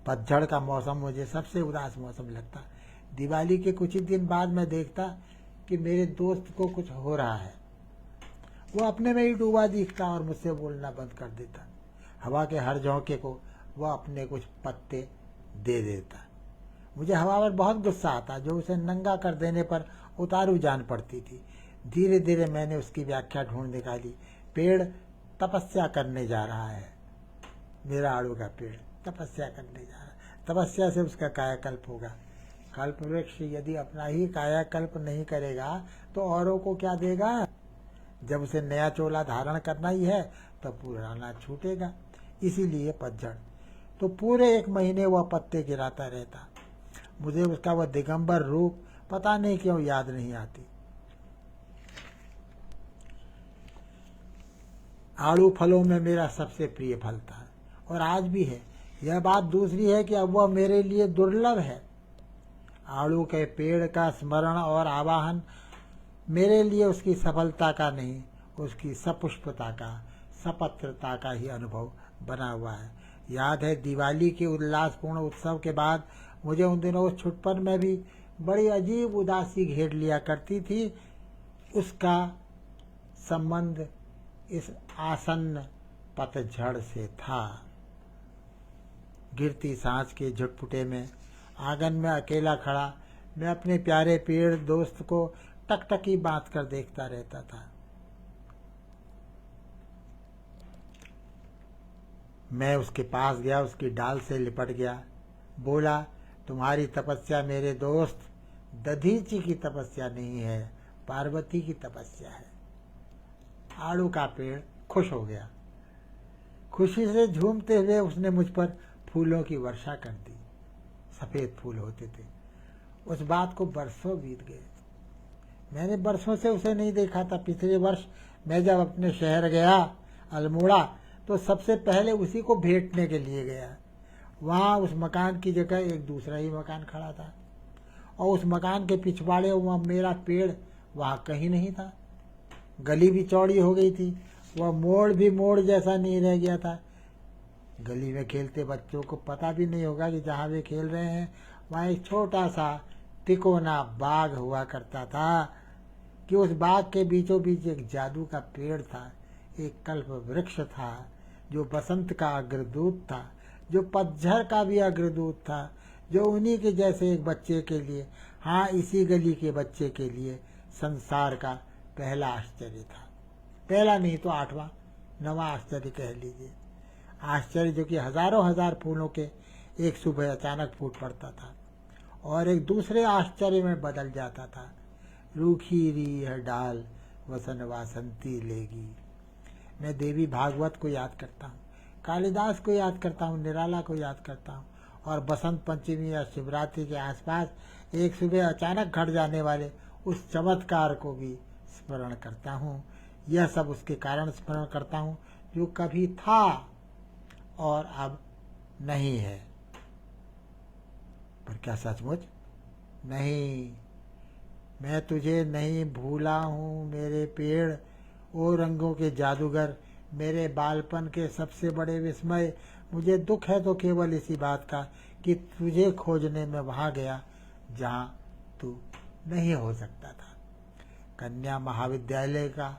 पतझड़ का मौसम मुझे सबसे उदास मौसम लगता। दिवाली के कुछ ही दिन बाद मैं देखता कि मेरे दोस्त को कुछ हो रहा है। वो अपने में ही डूबा दिखता और मुझसे बोलना बंद कर देता। हवा के हर झोंके को वह अपने कुछ पत्ते दे देता। मुझे हवा पर बहुत गुस्सा आता, जो उसे नंगा कर देने पर उतारू जान पड़ती थी। धीरे धीरे मैंने उसकी व्याख्या ढूंढ निकाली। पेड़ तपस्या करने जा रहा है। मेरा आड़ू का पेड़ तपस्या करने जा रहा है। तपस्या से उसका कायाकल्प होगा। कल्प वृक्ष यदि अपना ही कायाकल्प नहीं करेगा तो औरों को क्या देगा। जब उसे नया चोला धारण करना ही है तो पुराना छूटेगा। इसीलिए पतझड़। तो पूरे 1 महीने वह पत्ते गिराता रहता। मुझे उसका वह दिगंबर रूप पता नहीं क्यों याद नहीं आती। आड़ू फलों में मेरा सबसे प्रिय फल था और आज भी है। यह बात दूसरी है कि अब वह मेरे लिए दुर्लभ है। आड़ू के पेड़ का स्मरण और आवाहन मेरे लिए उसकी सफलता का नहीं, उसकी सपुष्पता का, सपत्रता का ही अनुभव बना हुआ है। याद है दिवाली के उल्लासपूर्ण उत्सव के बाद मुझे उन दिनों उस छुटपन में भी बड़ी अजीब उदासी घेर लिया करती थी। उसका संबंध इस आसन्न पतझड़ से था। गिरती सांस के झुटपुटे में आंगन में अकेला खड़ा मैं अपने प्यारे पेड़ दोस्त को टकटकी बांध कर देखता रहता था। मैं उसके पास गया, उसकी डाल से लिपट गया, बोला, तुम्हारी तपस्या मेरे दोस्त दधीची की तपस्या नहीं है, पार्वती की तपस्या है। आड़ू का पेड़ खुश हो गया। खुशी से झूमते हुए उसने मुझ पर फूलों की वर्षा कर दी। सफेद फूल होते थे। उस बात को बरसों बीत गए। मैंने बरसों से उसे नहीं देखा था। पिछले वर्ष मैं जब अपने शहर गया अल्मोड़ा तो सबसे पहले उसी को भेंटने के लिए गया। वहाँ उस मकान की जगह एक दूसरा ही मकान खड़ा था और उस मकान के पिछवाड़े वहाँ मेरा पेड़ वहाँ कहीं नहीं था। गली भी चौड़ी हो गई थी, वह मोड़ भी मोड़ जैसा नहीं रह गया था। गली में खेलते बच्चों को पता भी नहीं होगा कि जहाँ वे खेल रहे हैं वहाँ एक छोटा सा तिकोना बाग हुआ करता था कि उस बाग के बीचों बीच एक जादू का पेड़ था, एक कल्प वृक्ष था जो बसंत का अग्रदूत था, जो पतझड़ का भी अग्रदूत था, जो उन्हीं के जैसे एक बच्चे के लिए, हाँ इसी गली के बच्चे के लिए संसार का पहला आश्चर्य था। पहला नहीं तो 8वां 9वां आश्चर्य कह लीजिए। आश्चर्य जो कि हजारों हजार फूलों के एक सुबह अचानक फूट पड़ता था और एक दूसरे आश्चर्य में बदल जाता था। रूखी री यह डाल वसन वासंती लेगी। मैं देवी भागवत को याद करता हूँ, कालिदास को याद करता हूँ, निराला को याद करता हूँ और बसंत पंचमी या शिवरात्रि के आसपास एक सुबह अचानक घट जाने वाले उस चमत्कार को भी स्मरण करता हूँ। यह सब उसके कारण स्मरण करता हूँ जो कभी था और अब नहीं है। पर क्या सचमुच नहीं? मैं तुझे नहीं भूला हूँ मेरे पेड़, ओ रंगों के जादूगर, मेरे बालपन के सबसे बड़े विस्मय। मुझे दुख है तो केवल इसी बात का कि तुझे खोजने में वहाँ गया जहाँ तू नहीं हो सकता था। कन्या महाविद्यालय का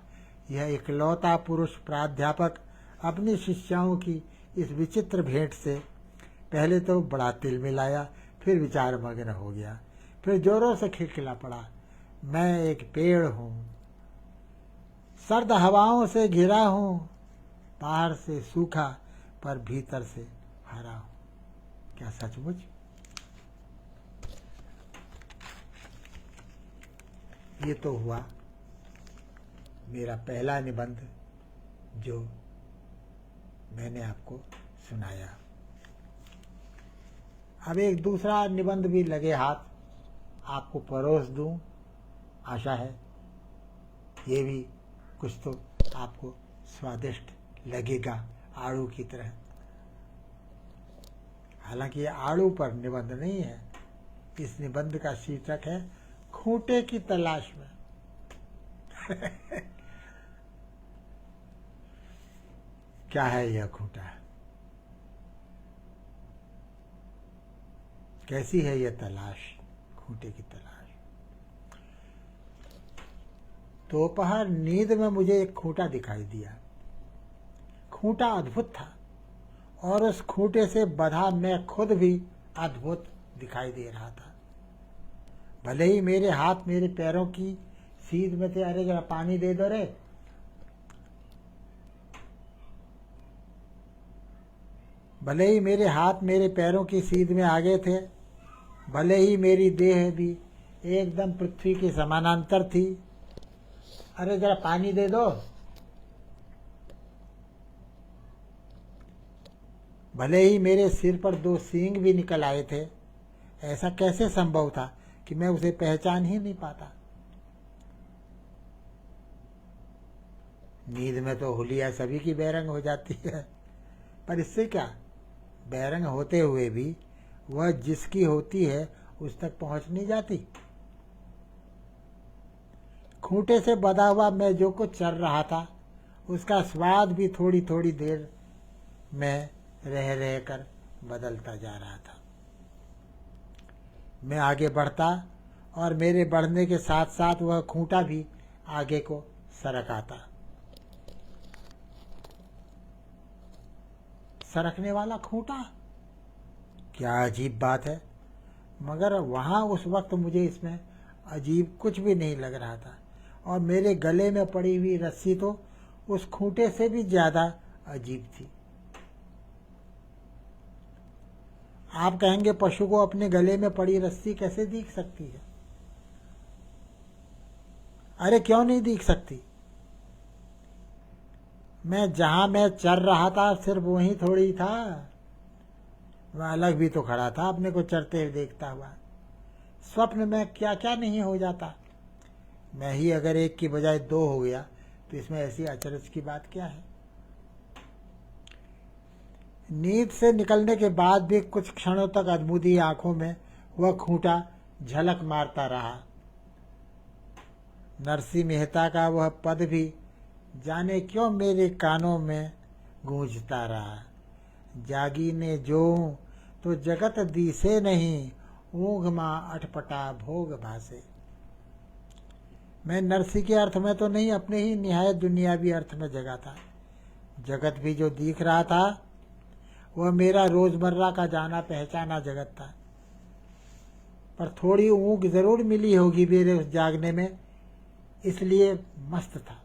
यह इकलौता पुरुष प्राध्यापक अपनी शिष्याओं की इस विचित्र भेंट से पहले तो बड़ा तिल मिलाया, फिर विचार मग्न हो गया, फिर जोरों से खिलखिला पड़ा। मैं एक पेड़ हूँ, सर्द हवाओं से घिरा हूँ, बाहर से सूखा पर भीतर से हरा हूँ। क्या सचमुच? ये तो हुआ मेरा पहला निबंध जो मैंने आपको सुनाया। अब एक दूसरा निबंध भी लगे हाथ, आपको परोस दूं, आशा है ये भी कुछ तो आपको स्वादिष्ट लगेगा आड़ू की तरह। हालांकि ये आड़ू पर निबंध नहीं है, इस निबंध का शीर्षक है खूंटे की तलाश में। क्या है यह खूंटा, कैसी है यह तलाश, खूंटे की तलाश। दोपहर नींद में मुझे एक खूंटा दिखाई दिया। खूंटा अद्भुत था और उस खूंटे से बंधा मैं खुद भी अद्भुत दिखाई दे रहा था। भले ही मेरे हाथ मेरे पैरों की सीध में थे, अरे जरा पानी दे दो रे, भले ही मेरे हाथ मेरे पैरों की सीध में आगे थे, भले ही मेरी देह भी एकदम पृथ्वी के समानांतर थी, अरे जरा पानी दे दो, भले ही मेरे सिर पर 2 सींग भी निकल आए थे, ऐसा कैसे संभव था कि मैं उसे पहचान ही नहीं पाता। नींद में तो हुलिया सभी की बेरंग हो जाती है, पर इससे क्या, बेरंग होते हुए भी वह जिसकी होती है उस तक पहुंच नहीं जाती। खूंटे से बंधा हुआ मैं जो कुछ चल रहा था उसका स्वाद भी थोड़ी थोड़ी देर में रह रह कर बदलता जा रहा था। मैं आगे बढ़ता और मेरे बढ़ने के साथ साथ वह खूंटा भी आगे को सरक आता। सरकने वाला खूंटा, क्या अजीब बात है, मगर वहां उस वक्त मुझे इसमें अजीब कुछ भी नहीं लग रहा था और मेरे गले में पड़ी हुई रस्सी तो उस खूंटे से भी ज्यादा अजीब थी। आप कहेंगे पशु को अपने गले में पड़ी रस्सी कैसे दिख सकती है? अरे क्यों नहीं दिख सकती? जहां मैं चर रहा था सिर्फ वहीं थोड़ी था, वह अलग भी तो खड़ा था अपने को चरते हुए देखता हुआ। स्वप्न में क्या क्या नहीं हो जाता। मैं ही अगर 1 की बजाय 2 हो गया तो इसमें ऐसी अचरज की बात क्या है। नींद से निकलने के बाद भी कुछ क्षणों तक अधमूदी आंखों में वह खूंटा झलक मारता रहा। नरसिंह मेहता का वह पद भी जाने क्यों मेरे कानों में गूंजता रहा। जागी ने जो तो जगत दिसे नहीं, ऊँघ माँ अटपटा भोग भासे। मैं नरसिंह के अर्थ में तो नहीं, अपने ही निहायत दुनियावी अर्थ में जगा था। जगत भी जो दिख रहा था वह मेरा रोजमर्रा का जाना पहचाना जगत था, पर थोड़ी ऊँघ जरूर मिली होगी मेरे उस जागने में, इसलिए मस्त था।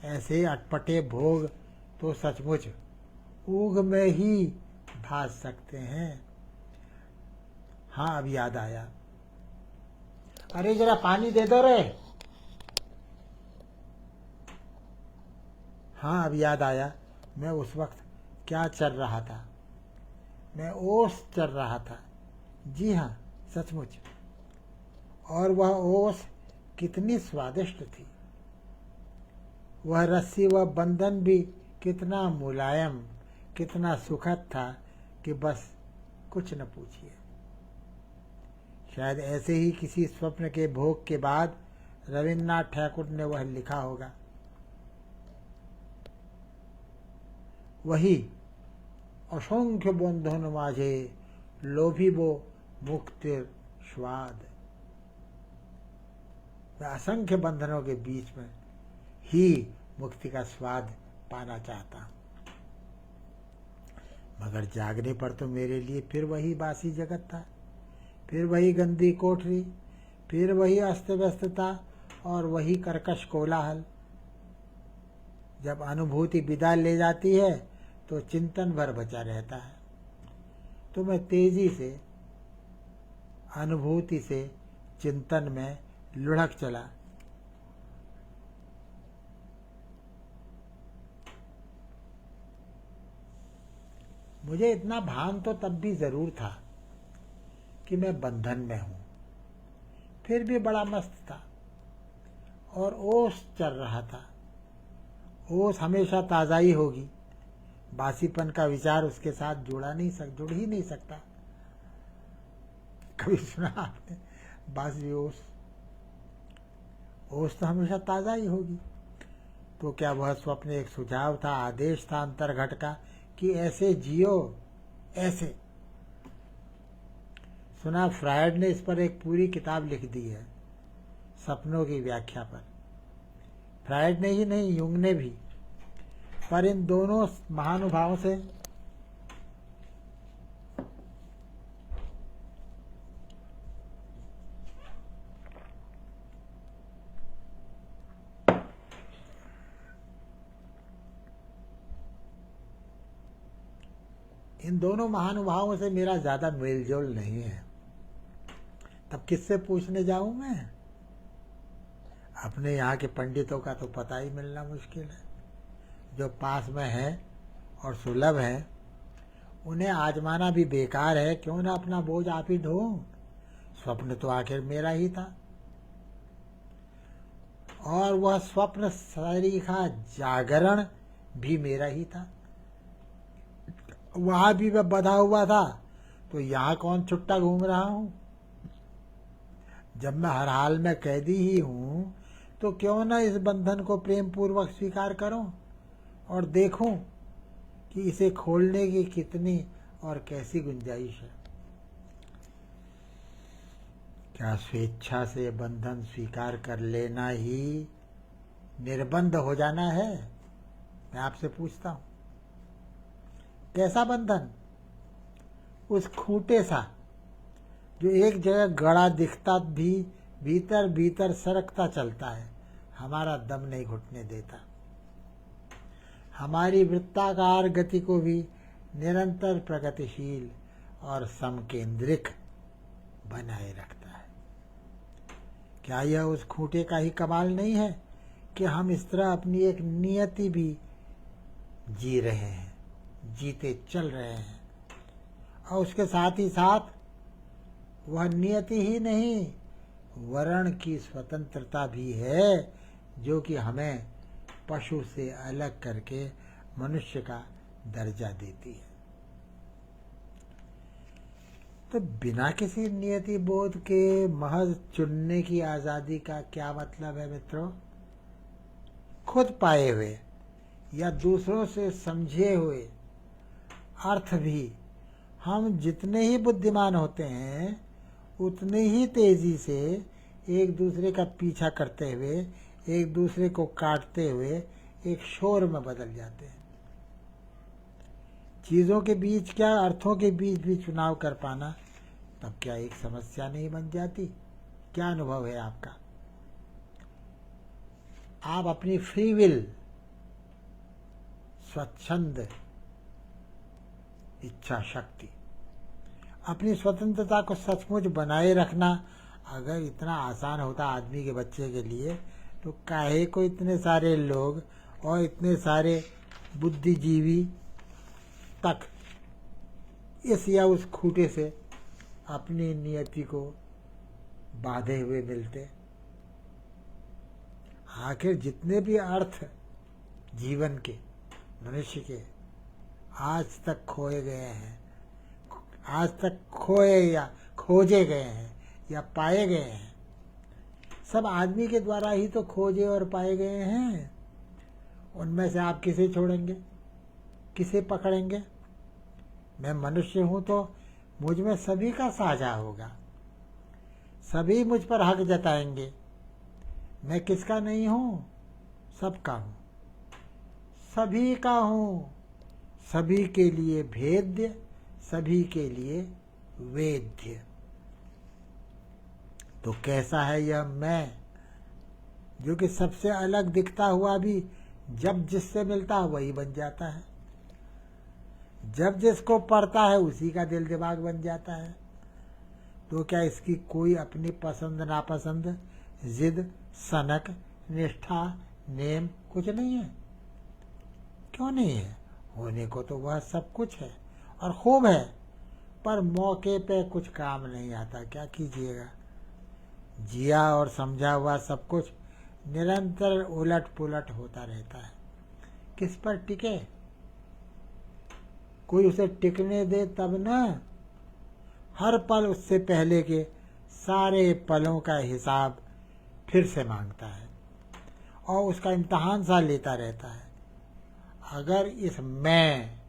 ऐसे अटपटे भोग तो सचमुच ऊँघ में ही भास सकते हैं। हाँ, अब याद आया, अरे जरा पानी दे दो रे। हाँ, अब याद आया, मैं उस वक्त क्या चल रहा था। मैं ओस चल रहा था। जी हाँ, सचमुच। और वह ओस कितनी स्वादिष्ट थी। वह रस्सी, वह बंधन भी कितना मुलायम, कितना सुखद था कि बस कुछ न पूछिए। शायद ऐसे ही किसी स्वप्न के भोग के बाद रविन्द्रनाथ ठाकुर ने वह लिखा होगा। वही असंख्य बंधन माझे लोभिबो मुक्तिर स्वाद। मैं असंख्य बंधनों के बीच में ही मुक्ति का स्वाद पाना चाहता हूं, मगर जागने पर तो मेरे लिए फिर वही बासी जगत था, फिर वही गंदी कोठरी, फिर वही अस्त व्यस्तता और वही कर्कश कोलाहल। जब अनुभूति विदा ले जाती है तो चिंतन भर बचा रहता है। तो मैं तेजी से अनुभूति से चिंतन में लुढ़क चला। मुझे इतना भान तो तब भी जरूर था कि मैं बंधन में हूँ, फिर भी बड़ा मस्त था और ओस चल रहा था। ओस हमेशा ताज़ा ही होगी, बासीपन का विचार उसके साथ जुड़ ही नहीं सकता। कभी सुना आपने बासी ओस? ओस तो हमेशा ताज़ा ही होगी। तो क्या वह स्वप्न एक सुझाव था, आदेश था अंतर्घट का कि ऐसे जियो, ऐसे? सुना फ्रायड ने इस पर एक पूरी किताब लिख दी है, सपनों की व्याख्या पर। फ्रायड ने ही नहीं, युंग ने भी। पर इन दोनों महानुभावों से मेरा ज्यादा मेलजोल नहीं है। तब किससे पूछने जाऊं मैं? अपने यहाँ के पंडितों का तो पता ही मिलना मुश्किल है। जो पास में है और सुलभ है, उन्हें आजमाना भी बेकार है। क्यों ना अपना बोझ आप ही ढो। स्वप्न तो आखिर मेरा ही था, और वह स्वप्न सरीखा जागरण भी मेरा ही था। वहां भी मैं बंधा हुआ था, तो यहाँ कौन छुट्टा घूम रहा हूं? जब मैं हर हाल में कैदी ही हूं, तो क्यों न इस बंधन को प्रेम पूर्वक स्वीकार करूं और देखूं कि इसे खोलने की कितनी और कैसी गुंजाइश है। क्या स्वेच्छा से बंधन स्वीकार कर लेना ही निर्बंध हो जाना है? मैं आपसे पूछता हूं, कैसा बंधन? उस खूंटे सा जो एक जगह गड़ा दिखता भी भीतर भीतर सरकता चलता है, हमारा दम नहीं घुटने देता, हमारी वृत्ताकार गति को भी निरंतर प्रगतिशील और समकेंद्रिक बनाए रखता है। क्या यह उस खूंटे का ही कमाल नहीं है कि हम इस तरह अपनी एक नियति भी जी रहे हैं, जीते चल रहे हैं, और उसके साथ ही साथ वह नियति ही नहीं, वर्ण की स्वतंत्रता भी है, जो कि हमें पशु से अलग करके मनुष्य का दर्जा देती है। तो बिना किसी नियति बोध के महज चुनने की आजादी का क्या मतलब है मित्रों? खुद पाए हुए या दूसरों से समझे हुए अर्थ भी हम जितने ही बुद्धिमान होते हैं, उतनी ही तेजी से एक दूसरे का पीछा करते हुए, एक दूसरे को काटते हुए एक शोर में बदल जाते हैं। चीजों के बीच क्या, अर्थों के बीच भी चुनाव कर पाना तब क्या एक समस्या नहीं बन जाती? क्या अनुभव है आपका? आप अपनी फ्री विल, स्वच्छंद इच्छा शक्ति, अपनी स्वतंत्रता को सचमुच बनाए रखना अगर इतना आसान होता आदमी के बच्चे के लिए, तो काहे को इतने सारे लोग और इतने सारे बुद्धिजीवी तक इस या उस खूंटे से अपनी नियति को बांधे हुए मिलते। आखिर जितने भी अर्थ जीवन के, मनुष्य के आज तक खोए गए हैं, आज तक खोए या खोजे गए हैं या पाए गए हैं, सब आदमी के द्वारा ही तो खोजे और पाए गए हैं। उनमें से आप किसे छोड़ेंगे, किसे पकड़ेंगे? मैं मनुष्य हूं तो मुझ में सभी का साझा होगा, सभी मुझ पर हक जताएंगे। मैं किसका नहीं हूं? सबका हूं, सभी का हूं, सभी के लिए भेद्य, सभी के लिए वेद्य। तो कैसा है यह मैं, जो कि सबसे अलग दिखता हुआ भी जब जिससे मिलता है वही बन जाता है, जब जिसको पढ़ता है उसी का दिल दिमाग बन जाता है। तो क्या इसकी कोई अपनी पसंद नापसंद, जिद, सनक, निष्ठा, नेम कुछ नहीं है? क्यों नहीं है? होने को तो वह सब कुछ है और खूब है, पर मौके पे कुछ काम नहीं आता, क्या कीजिएगा। जिया और समझा हुआ सब कुछ निरंतर उलट पुलट होता रहता है। किस पर टिके? कोई उसे टिकने दे तब ना। हर पल उससे पहले के सारे पलों का हिसाब फिर से मांगता है और उसका इम्तहान सा लेता रहता है। अगर इस मैं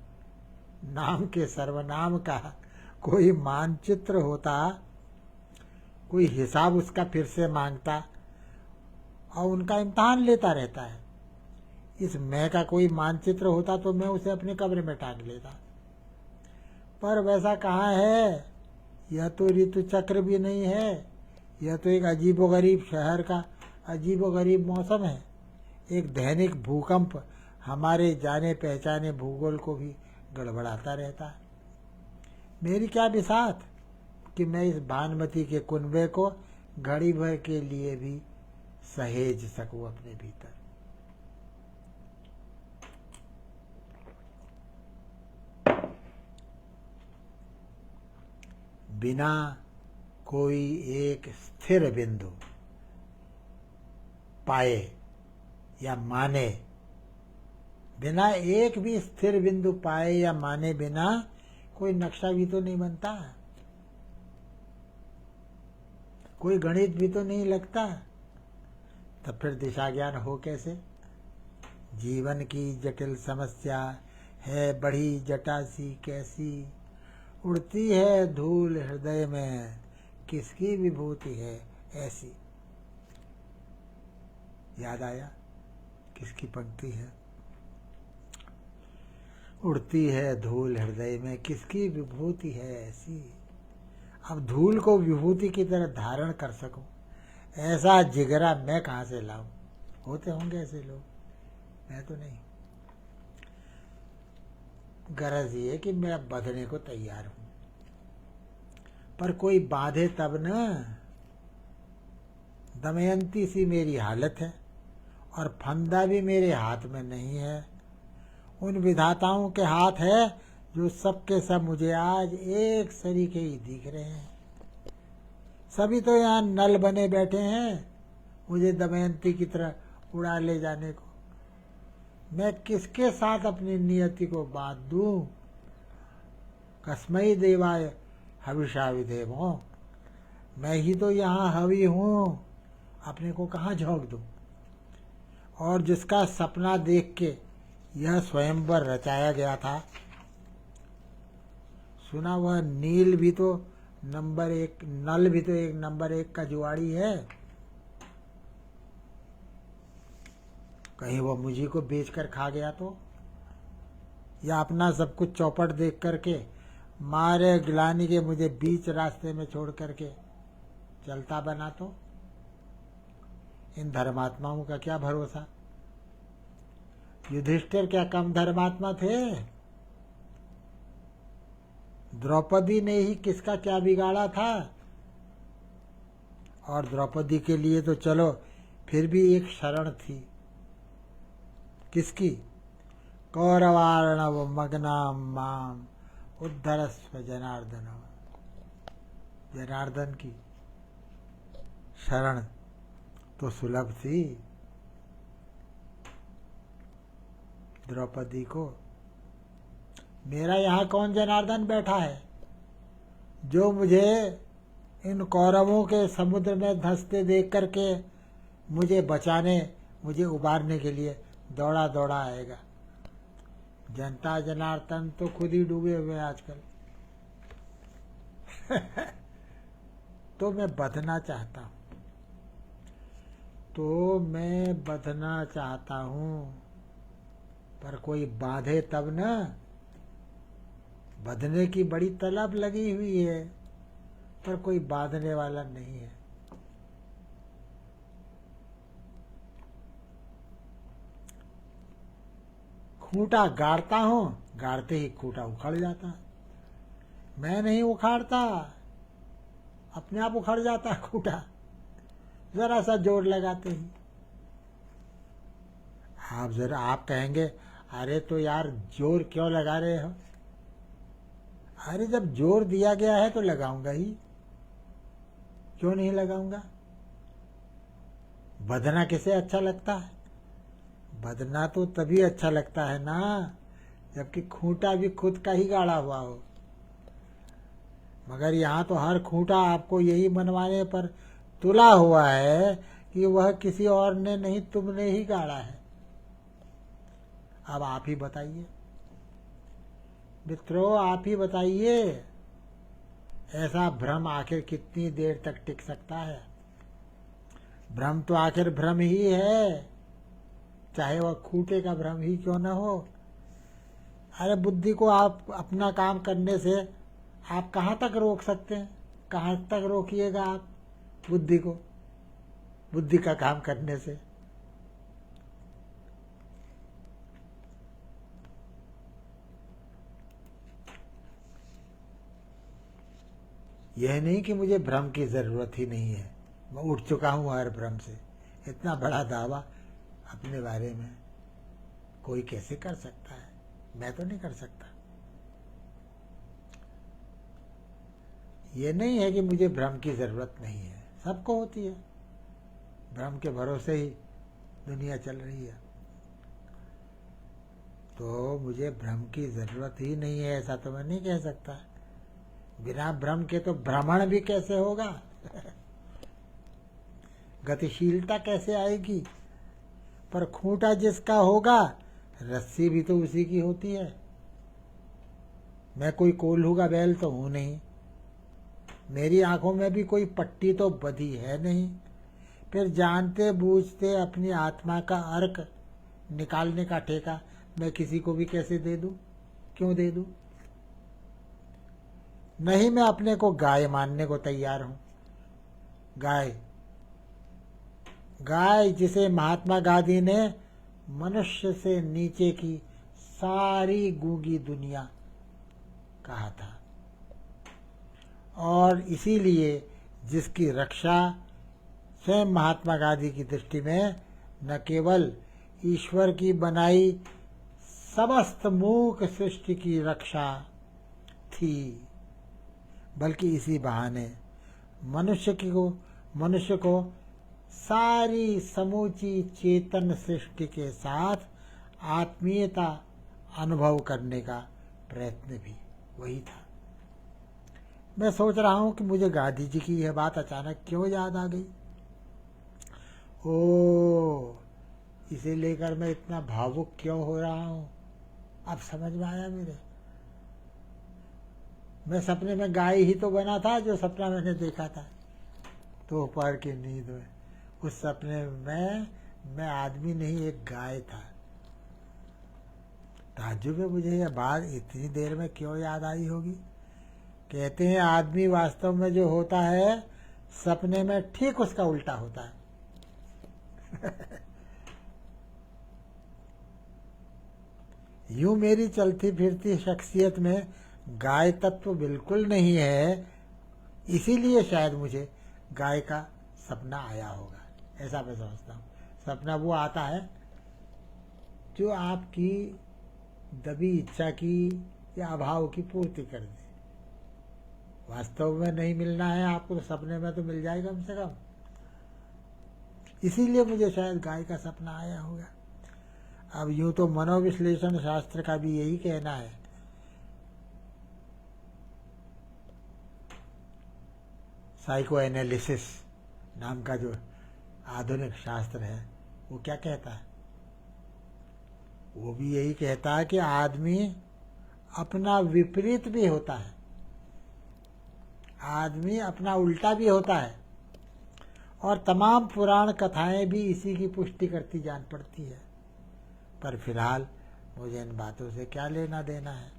नाम के सर्वनाम का कोई मानचित्र होता, कोई हिसाब उसका फिर से मांगता और उनका इम्तहान लेता रहता है, इस मैं का कोई मानचित्र होता तो मैं उसे अपने कब्र में टांग लेता। पर वैसा कहाँ है। यह तो ऋतु चक्र भी नहीं है, यह तो एक अजीबोगरीब शहर का अजीबोगरीब मौसम है। एक दैनिक भूकंप हमारे जाने पहचाने भूगोल को भी गड़बड़ाता रहता है। मेरी क्या बिसात कि मैं इस भानुमती के कुनबे को घड़ी भर के लिए भी सहेज सकूं अपने भीतर। बिना कोई एक स्थिर बिंदु पाए या माने, बिना एक भी स्थिर बिंदु पाए या माने बिना कोई नक्शा भी तो नहीं बनता, कोई गणित भी तो नहीं लगता। तब फिर दिशा ज्ञान हो कैसे? जीवन की जटिल समस्या है बड़ी जटा सी कैसी, उड़ती है धूल हृदय में किसकी विभूति है ऐसी। याद आया किसकी पंक्ति है? उड़ती है धूल हृदय में किसकी विभूति है ऐसी। अब धूल को विभूति की तरह धारण कर सकूं ऐसा जिगरा मैं कहां से लाऊं? होते होंगे ऐसे लोग, मैं तो नहीं। गरज ये कि मैं बंधने को तैयार हूं, पर कोई बांधे तब न। दमयंती सी मेरी हालत है और फंदा भी मेरे हाथ में नहीं है। उन विधाताओं के हाथ है जो सबके सब मुझे आज एक सरीके ही दिख रहे हैं। सभी तो यहाँ नल बने बैठे हैं मुझे दमयंती की तरह उड़ा ले जाने को। मैं किसके साथ अपनी नियति को बांध दूं? कस्मै देवाय हविषा विधेमो, मैं ही तो यहाँ हवि हूँ, अपने को कहाँ झोंक दूं? और जिसका सपना देख के यह स्वयंवर रचाया गया था, सुना वह नील भी तो नंबर एक, नल भी तो एक नंबर एक का जुआड़ी है। कहीं वो मुझी को बेच कर खा गया तो, या अपना सब कुछ चौपट देख करके मारे गिलानी के मुझे बीच रास्ते में छोड़ करके चलता बना तो। इन धर्मात्माओं का क्या भरोसा? युधिष्ठिर क्या कम धर्मात्मा थे? द्रौपदी ने ही किसका क्या बिगाड़ा था? और द्रौपदी के लिए तो चलो फिर भी एक शरण थी। किसकी? कौरवार्णव मग्नाम माम उद्धरस्व जनार्दन। जनार्दन की शरण तो सुलभ थी द्रौपदी को। मेरा यहाँ कौन जनार्दन बैठा है जो मुझे इन कौरवों के समुद्र में धंसते देख करके मुझे बचाने, मुझे उबारने के लिए दौड़ा दौड़ा आएगा। जनता जनार्दन तो खुद ही डूबे हुए आजकल। तो मैं बधना चाहता हूं, तो मैं बधना चाहता हूं, पर कोई बांधे तब न। बंधने की बड़ी तलब लगी हुई है पर कोई बांधने वाला नहीं है। खूंटा गाड़ता हूं, गाड़ते ही खूंटा उखड़ जाता। मैं नहीं उखाड़ता, अपने आप उखड़ जाता है खूंटा, जरा सा जोर लगाते ही। आप कहेंगे अरे तो यार जोर क्यों लगा रहे हो? अरे जब जोर दिया गया है तो लगाऊंगा ही, क्यों नहीं लगाऊंगा। बधना किसे अच्छा लगता है? बधना तो तभी अच्छा लगता है ना जबकि खूंटा भी खुद का ही गाड़ा हुआ हो। मगर यहाँ तो हर खूंटा आपको यही मनवाने पर तुला हुआ है कि वह किसी और ने नहीं, तुमने ही गाड़ा है। अब आप ही बताइए मित्रों, आप ही बताइए, ऐसा भ्रम आखिर कितनी देर तक टिक सकता है? भ्रम तो आखिर भ्रम ही है, चाहे वह खूंटे का भ्रम ही क्यों न हो। अरे बुद्धि को आप अपना काम करने से आप कहाँ तक रोक सकते हैं? कहाँ तक रोकिएगा आप बुद्धि को, बुद्धि का काम करने से? यह नहीं कि मुझे भ्रम की जरूरत ही नहीं है, मैं उठ चुका हूं हर भ्रम से। इतना बड़ा दावा अपने बारे में कोई कैसे कर सकता है? मैं तो नहीं कर सकता। ये नहीं है कि मुझे भ्रम की जरूरत नहीं है, सबको होती है। भ्रम के भरोसे ही दुनिया चल रही है। तो मुझे भ्रम की जरूरत ही नहीं है ऐसा तो मैं नहीं कह सकता। बिना भ्रम के तो भ्रमण भी कैसे होगा? गतिशीलता कैसे आएगी? पर खूंटा जिसका होगा, रस्सी भी तो उसी की होती है। मैं कोई कोल्हू का बैल तो हूं नहीं, मेरी आंखों में भी कोई पट्टी तो बधी है नहीं। फिर जानते बूझते अपनी आत्मा का अर्क निकालने का ठेका मैं किसी को भी कैसे दे दूं? क्यों दे दूं? नहीं, मैं अपने को गाय मानने को तैयार हूं। गाय, गाय जिसे महात्मा गांधी ने मनुष्य से नीचे की सारी गूंगी दुनिया कहा था, और इसीलिए जिसकी रक्षा स्वयं महात्मा गांधी की दृष्टि में न केवल ईश्वर की बनाई समस्त मूक सृष्टि की रक्षा थी, बल्कि इसी बहाने मनुष्य को सारी समूची चेतन सृष्टि के साथ आत्मीयता अनुभव करने का प्रयत्न भी वही था। मैं सोच रहा हूं कि मुझे गांधी जी की यह बात अचानक क्यों याद आ गई। ओ, इसे लेकर मैं इतना भावुक क्यों हो रहा हूं, अब समझ में आया मेरे। मैं सपने में गाय ही तो बना था, जो सपना मैंने देखा था दोपहर की नींद में। उस सपने में मैं आदमी नहीं, एक गाय था। ताज्जुब है मुझे यह बात इतनी देर में क्यों याद आई होगी। कहते हैं आदमी वास्तव में जो होता है सपने में ठीक उसका उल्टा होता है। यूं मेरी चलती फिरती शख्सियत में गाय तत्व बिल्कुल नहीं है, इसीलिए शायद मुझे गाय का सपना आया होगा, ऐसा मैं समझता हूँ। सपना वो आता है जो आपकी दबी इच्छा की या अभाव की पूर्ति कर दे। वास्तव में नहीं मिलना है आपको तो सपने में तो मिल जाएगा कम से कम। इसीलिए मुझे शायद गाय का सपना आया होगा। अब यूं तो मनोविश्लेषण शास्त्र का भी यही कहना है। साइको एनालिसिस नाम का जो आधुनिक शास्त्र है वो क्या कहता है? वो भी यही कहता है कि आदमी अपना विपरीत भी होता है, आदमी अपना उल्टा भी होता है, और तमाम पुराण कथाएं भी इसी की पुष्टि करती जान पड़ती है। पर फिलहाल मुझे इन बातों से क्या लेना देना है।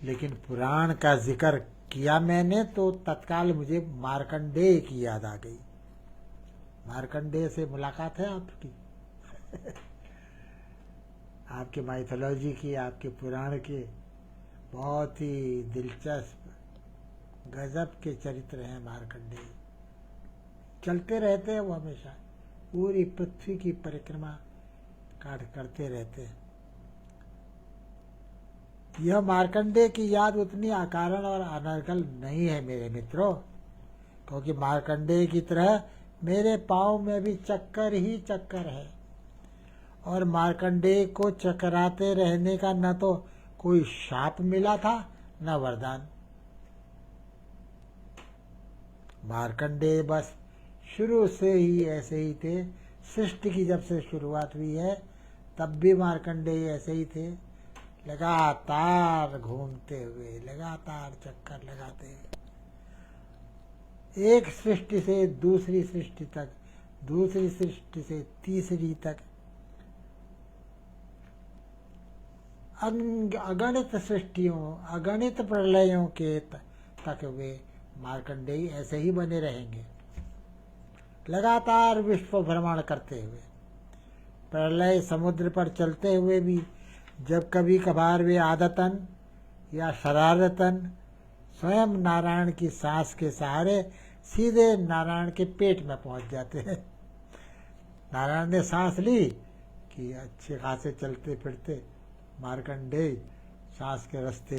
लेकिन पुराण का जिक्र किया मैंने तो तत्काल मुझे मार्कंडेय की याद आ गई। मार्कंडेय से मुलाकात है आपकी? आपके माइथोलॉजी की, आपके पुराण के बहुत ही दिलचस्प गजब के चरित्र हैं मार्कंडेय। चलते रहते हैं वो, हमेशा पूरी पृथ्वी की परिक्रमा करते रहते हैं। यह मार्कंडेय की याद उतनी अकारण और अनर्गल नहीं है मेरे मित्रों, क्योंकि मार्कंडेय की तरह मेरे पाँव में भी चक्कर ही चक्कर है, और मार्कंडेय को चकराते रहने का न तो कोई शाप मिला था न वरदान। मार्कंडेय बस शुरू से ही ऐसे ही थे। सृष्टि की जब से शुरुआत हुई है तब भी मार्कंडेय ऐसे ही थे, लगातार घूमते हुए, लगातार चक्कर लगाते हुए, एक सृष्टि से दूसरी सृष्टि तक, दूसरी सृष्टि से तीसरी तक, अगणित सृष्टियों, अगणित प्रलयों के तक वे मार्कंडेय ऐसे ही बने रहेंगे, लगातार विश्व भ्रमण करते हुए। प्रलय समुद्र पर चलते हुए भी जब कभी कभार वे आदतन या शरारतन स्वयं नारायण की सांस के सहारे सीधे नारायण के पेट में पहुंच जाते हैं। नारायण ने सांस ली कि अच्छे खासे चलते फिरते मार्कंडेय सांस के रास्ते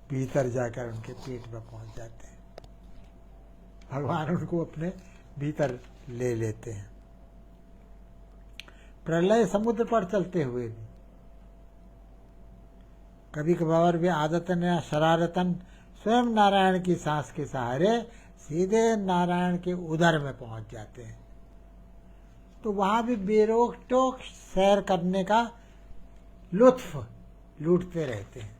भीतर जाकर उनके पेट में पहुंच जाते हैं। भगवान उनको अपने भीतर ले लेते हैं। प्रलय समुद्र पर चलते हुए भी कभी कभार वे आदतन या शरारतन स्वयं नारायण की सांस के सहारे सीधे नारायण के उदर में पहुंच जाते हैं। तो वहां भी बेरोक टोक सैर करने का लुत्फ लूटते रहते हैं।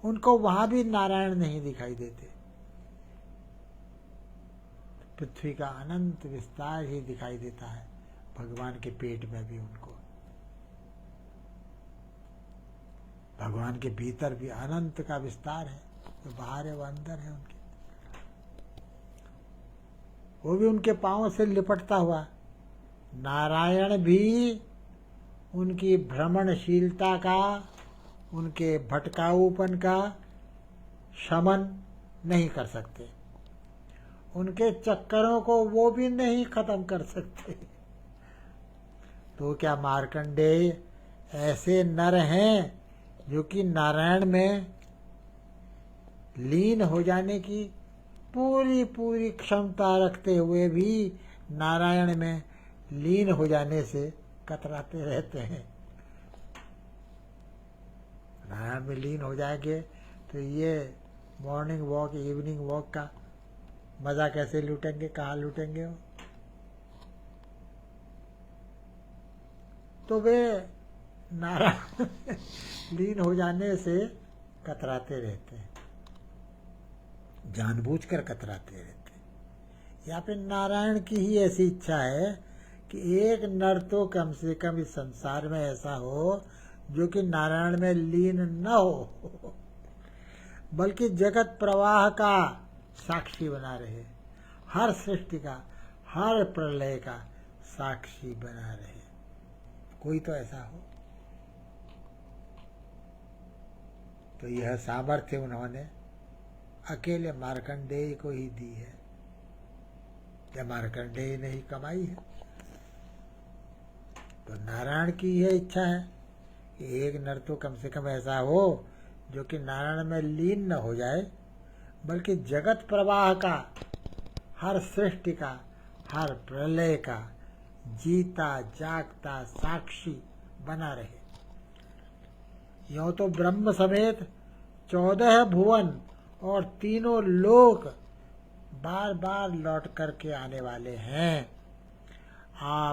उनको वहां भी नारायण नहीं दिखाई देते, पृथ्वी का अनंत विस्तार ही दिखाई देता है भगवान के पेट में भी। उनको भगवान के भीतर भी अनंत का विस्तार है, जो बाहर है वो अंदर है उनके, वो भी उनके पांवों से लिपटता हुआ। नारायण भी उनकी भ्रमणशीलता का, उनके भटकाऊपन का शमन नहीं कर सकते, उनके चक्करों को वो भी नहीं खत्म कर सकते। तो क्या मार्कंडेय ऐसे नर हैं जो कि नारायण में लीन हो जाने की पूरी पूरी क्षमता रखते हुए भी नारायण में लीन हो जाने से कतराते रहते हैं? नारायण में लीन हो जाएंगे तो ये मॉर्निंग वॉक, इवनिंग वॉक का मजा कैसे लूटेंगे, कहाँ लूटेंगे वो? तो वे नारायण लीन हो जाने से कतराते रहते हैं, जानबूझकर कतराते रहते हैं। या फिर नारायण की ही ऐसी इच्छा है कि एक नर तो कम से कम इस संसार में ऐसा हो जो कि नारायण में लीन न हो, बल्कि जगत प्रवाह का साक्षी बना रहे, हर सृष्टि का, हर प्रलय का साक्षी बना रहे। कोई तो ऐसा हो। तो यह सामर्थ्य उन्होंने अकेले मार्कंडेय को ही दी है, या मार्कंडेय ने ही कमाई है। तो नारायण की यह इच्छा है कि एक नर तो कम से कम ऐसा हो जो कि नारायण में लीन न हो जाए, बल्कि जगत प्रवाह का, हर सृष्टि का, हर प्रलय का जीता जागता साक्षी बना रहे। यों तो ब्रह्म समेत 14 भुवन और तीनों लोक बार बार लौट करके आने वाले हैं।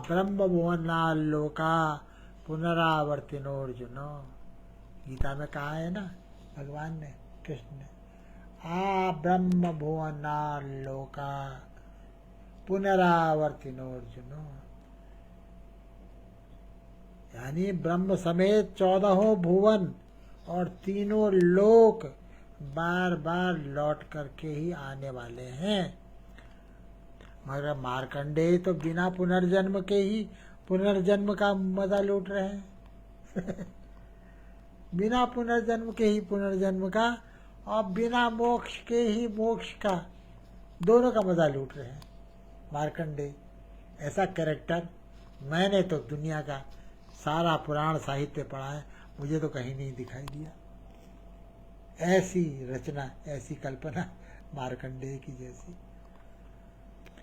ब्रह्म भुवना लोका पुनरावर्तिनोर्जुनो, गीता में कहा है ना भगवान ने, कृष्ण ने, ब्रह्म भुवना लोका पुनरावर्तिनोर्जुनो, यानी ब्रह्म समेत 14 भुवन और तीनों लोक बार बार लौट करके ही आने वाले हैं। मगर मार्कंडेय तो बिना पुनर्जन्म के ही पुनर्जन्म का मजा लूट रहे हैं बिना पुनर्जन्म के ही पुनर्जन्म का, और बिना मोक्ष के ही मोक्ष का, दोनों का मजा लूट रहे हैं मार्कंडेय। ऐसा कैरेक्टर मैंने तो दुनिया का सारा पुराण साहित्य पढ़ा है, मुझे तो कहीं नहीं दिखाई दिया। ऐसी रचना, ऐसी कल्पना मार्कंडेय की जैसी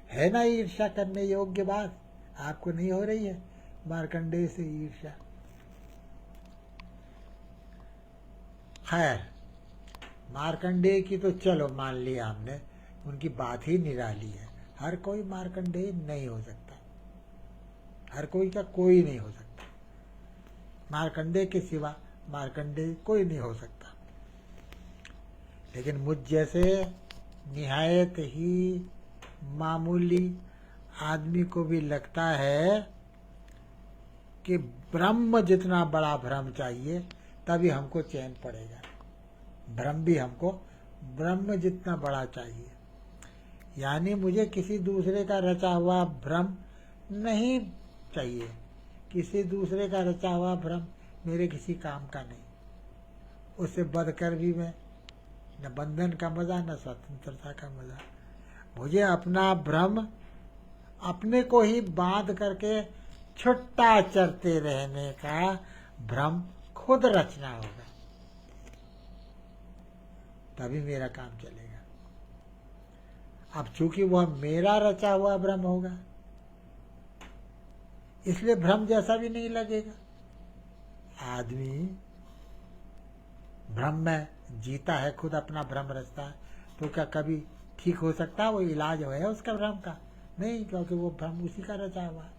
है ना ईर्ष्या करने योग्य बात। आपको नहीं हो रही है मार्कंडेय से ईर्ष्या? खैर, मार्कंडेय की तो चलो मान लिया हमने, उनकी बात ही निराली है। हर कोई मार्कंडेय नहीं हो सकता, हर कोई का कोई नहीं हो सकता। मार्कंडेय के सिवा मार्कंडेय कोई नहीं हो सकता। लेकिन मुझ जैसे निहायत ही मामूली आदमी को भी लगता है कि ब्रह्म जितना बड़ा भ्रम चाहिए तभी हमको चैन पड़ेगा। भ्रम भी हमको ब्रह्म जितना बड़ा चाहिए। यानी मुझे किसी दूसरे का रचा हुआ भ्रम नहीं चाहिए। किसी दूसरे का रचा हुआ भ्रम मेरे किसी काम का नहीं। उससे बढ़कर भी मैं न बंधन का मजा न स्वतंत्रता का मजा। मुझे अपना भ्रम अपने को ही बांध करके छुट्टा चरते रहने का भ्रम खुद रचना होगा, तभी मेरा काम चलेगा। अब चूंकि वह मेरा रचा हुआ भ्रम होगा, इसलिए भ्रम जैसा भी नहीं लगेगा। आदमी भ्रम में जीता है, खुद अपना भ्रम रचता है, तो क्या कभी ठीक हो सकता है? वो इलाज है उसका भ्रम का? नहीं, क्योंकि वो भ्रम उसी का रचा हुआ है।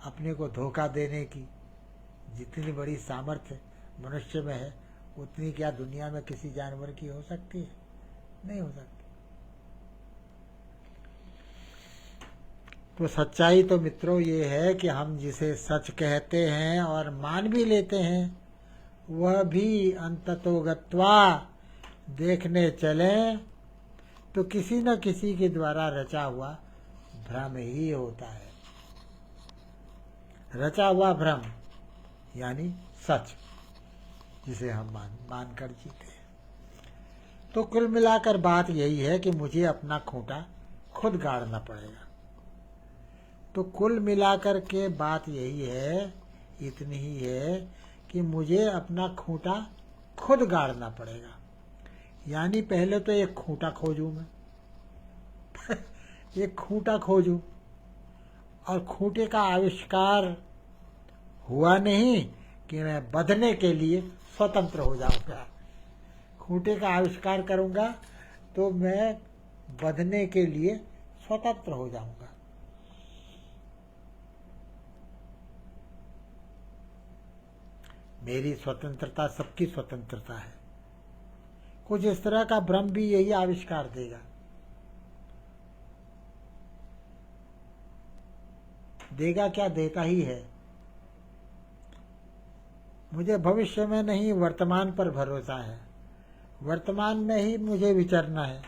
अपने को धोखा देने की जितनी बड़ी सामर्थ्य मनुष्य में है, उतनी क्या दुनिया में किसी जानवर की हो सकती है? नहीं हो सकती। तो सच्चाई तो मित्रों ये है कि हम जिसे सच कहते हैं और मान भी लेते हैं, वह भी अंततोगत्वा देखने चलें तो किसी न किसी के द्वारा रचा हुआ भ्रम ही होता है। रचा हुआ भ्रम यानी सच, जिसे हम मान कर जीते हैं। तो कुल मिलाकर बात यही है कि मुझे अपना खूंटा खुद गाड़ना पड़ेगा। तो कुल मिलाकर के बात यही है, इतनी ही है कि मुझे अपना खूंटा खुद गाड़ना पड़ेगा। यानी पहले तो एक खूंटा खोजूं मैं एक खूंटा खोजूं, और खूंटे का आविष्कार हुआ नहीं कि मैं बंधने के लिए स्वतंत्र हो जाऊंगा। खूंटे का आविष्कार करूंगा तो मैं बंधने के लिए स्वतंत्र हो जाऊंगा। मेरी स्वतंत्रता सबकी स्वतंत्रता है। कुछ इस तरह का भ्रम भी यही आविष्कार देगा। देगा क्या, देता ही है। मुझे भविष्य में नहीं, वर्तमान पर भरोसा है। वर्तमान में ही मुझे विचरना है,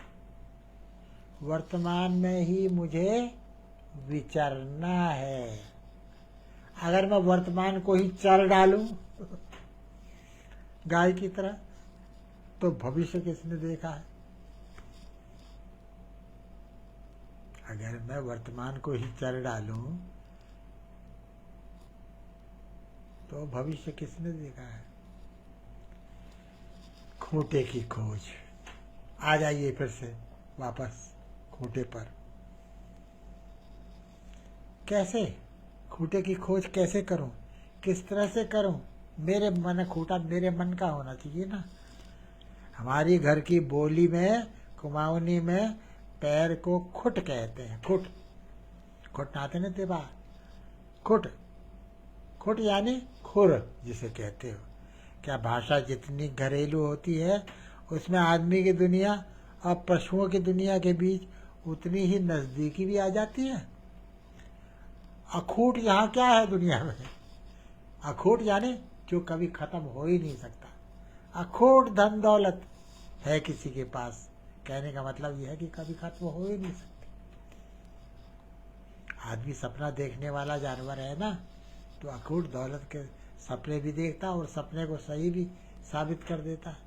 वर्तमान में ही मुझे विचरना है। अगर मैं वर्तमान को ही चर डालूं गाय की तरह, तो भविष्य किसने देखा है? अगर मैं वर्तमान को ही चर डालूं तो भविष्य किसने देखा है? खूंटे की खोज। आ जाइए फिर से वापस खूंटे पर। कैसे खूंटे की खोज कैसे करूं, किस तरह से करूं? मेरे मन, खूंटा मेरे मन का होना चाहिए ना। हमारी घर की बोली में, कुमाऊनी में पैर को खुट कहते हैं। खुट, खुट नाते न तेबा, खुट, खुट यानी खुर जिसे कहते हो। क्या भाषा जितनी घरेलू होती है, उसमें आदमी की दुनिया और पशुओं की दुनिया के बीच उतनी ही नजदीकी भी आ जाती है। अखूट यहाँ क्या है दुनिया में? अखूट यानी जो कभी खत्म हो ही नहीं सकता। अखूट धन दौलत है किसी के पास, कहने का मतलब यह है कि कभी खत्म हो ही नहीं सकती। आदमी सपना देखने वाला जानवर है ना, तो अखूट दौलत के सपने भी देखता और सपने को सही भी साबित कर देता है।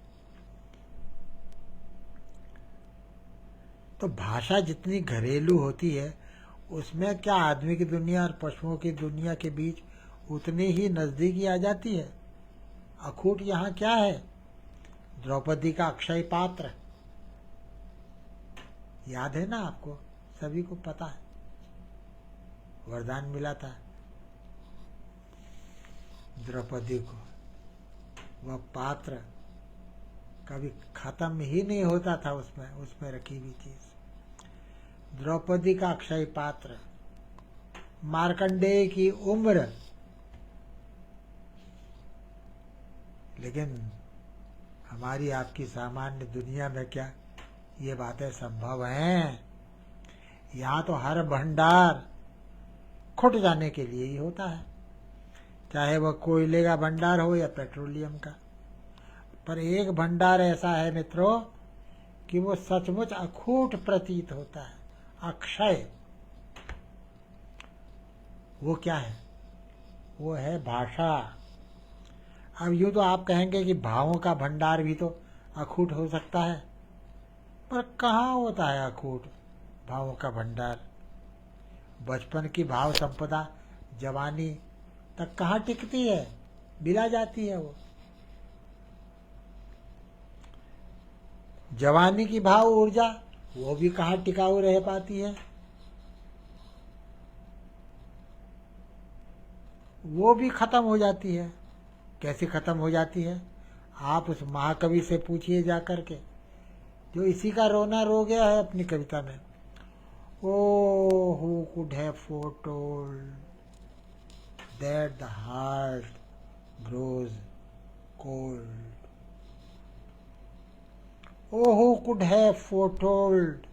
तो भाषा जितनी घरेलू होती है, उसमें क्या आदमी की दुनिया और पशुओं की दुनिया के बीच उतनी ही नजदीकी आ जाती है। अखूट यहाँ क्या है? द्रौपदी का अक्षय पात्र याद है ना आपको? सभी को पता है, वरदान मिला था द्रौपदी को। वह पात्र कभी खत्म ही नहीं होता था, उसमें रखी हुई चीज। द्रौपदी का अक्षय पात्र, मार्कंडेय की उम्र, लेकिन हमारी आपकी सामान्य दुनिया में क्या ये बातें संभव हैं? यहाँ तो हर भंडार खुट जाने के लिए ही होता है, चाहे वह कोयले का भंडार हो या पेट्रोलियम का। पर एक भंडार ऐसा है मित्रों कि वो सचमुच अखूट प्रतीत होता है, अक्षय। वो क्या है? वो है भाषा। अब यूं तो आप कहेंगे कि भावों का भंडार भी तो अखूट हो सकता है, पर कहाँ होता है अखूट भावों का भंडार? बचपन की भाव संपदा जवानी तक कहाँ टिकती है, बिला जाती है। वो जवानी की भाव ऊर्जा वो भी कहाँ टिकाऊ रह पाती है? वो भी खत्म हो जाती है। कैसे खत्म हो जाती है? आप उस महाकवि से पूछिए जाकर के, जो इसी का रोना रो गया है अपनी कविता में। Oh, who could have foretold that the heart grows cold? Oh, who could have foretold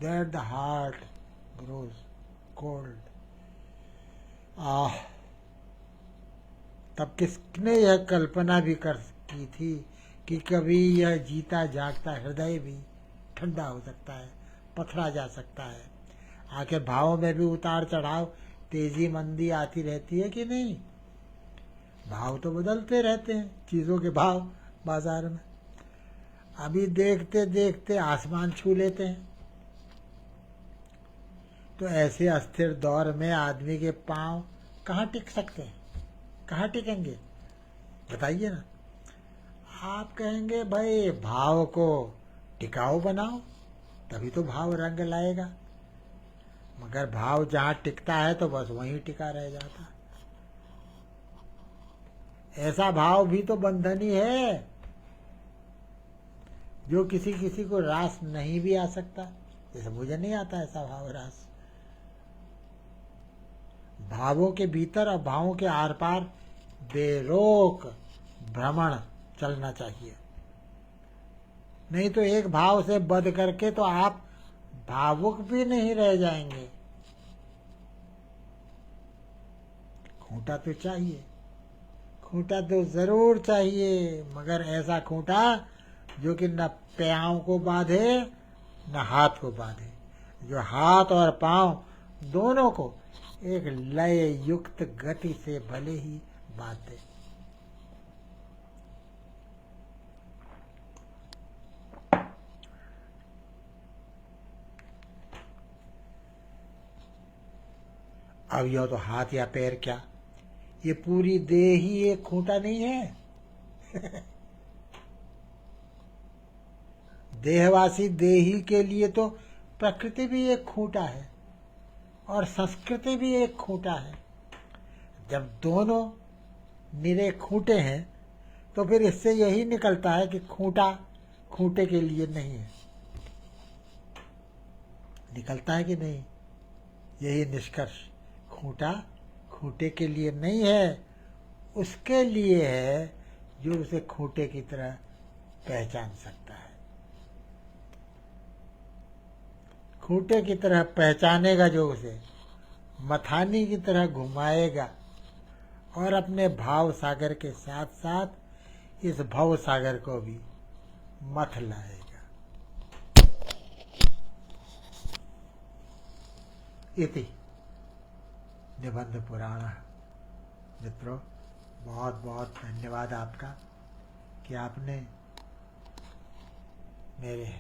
that the heart grows cold? तब किसने यह कल्पना भी कर की थी कि कभी यह जीता जागता हृदय भी ठंडा हो सकता है, पथरा जा सकता है। आखिर भावों में भी उतार चढ़ाव, तेजी मंदी आती रहती है कि नहीं? भाव तो बदलते रहते हैं, चीजों के भाव बाजार में। अभी देखते देखते आसमान छू लेते हैं। तो ऐसे अस्थिर दौर में आदमी के पांव कहाँ टिक सकते हैं? कहाँ टिकेंगे? बताइए ना। आप कहेंगे भाई भाव को टिकाऊ बनाओ, तभी तो भाव रंग लाएगा। मगर भाव जहाँ टिकता है तो बस वहीं टिका रह जाता। ऐसा भाव भी तो बंधनी है, जो किसी किसी को रास नहीं भी आ सकता। जैसे मुझे नहीं आता ऐसा भाव रास। भावों के भीतर और भावों के आर पार बेरोक भ्रमण चलना चाहिए। नहीं तो एक भाव से बध करके तो आप भावुक भी नहीं रह जाएंगे। खूंटा तो चाहिए, खूंटा तो जरूर चाहिए, मगर ऐसा खूंटा जो कि न पाँव को बांधे न हाथ को बांधे, जो हाथ और पांव दोनों को एक लय युक्त गति से भले ही बांधे। अब यह तो हाथ या पैर क्या, ये पूरी देह ही एक खूंटा नहीं है। देहवासी देही के लिए तो प्रकृति भी एक खूंटा है और संस्कृति भी एक खूंटा है। जब दोनों निरे खूंटे हैं तो फिर इससे यही निकलता है कि खूंटा खूंटे के लिए नहीं है। निकलता है कि नहीं? यही निष्कर्ष, खूंटा खूंटे के लिए नहीं है, उसके लिए है जो उसे खूंटे की तरह पहचान सकता है। खूंटे की तरह पहचानेगा जो उसे, मथानी की तरह घुमाएगा और अपने भाव सागर के साथ साथ इस भव सागर को भी मथ लाएगा। इति निबंध पुराण। मित्रों, बहुत बहुत धन्यवाद आपका कि आपने मेरे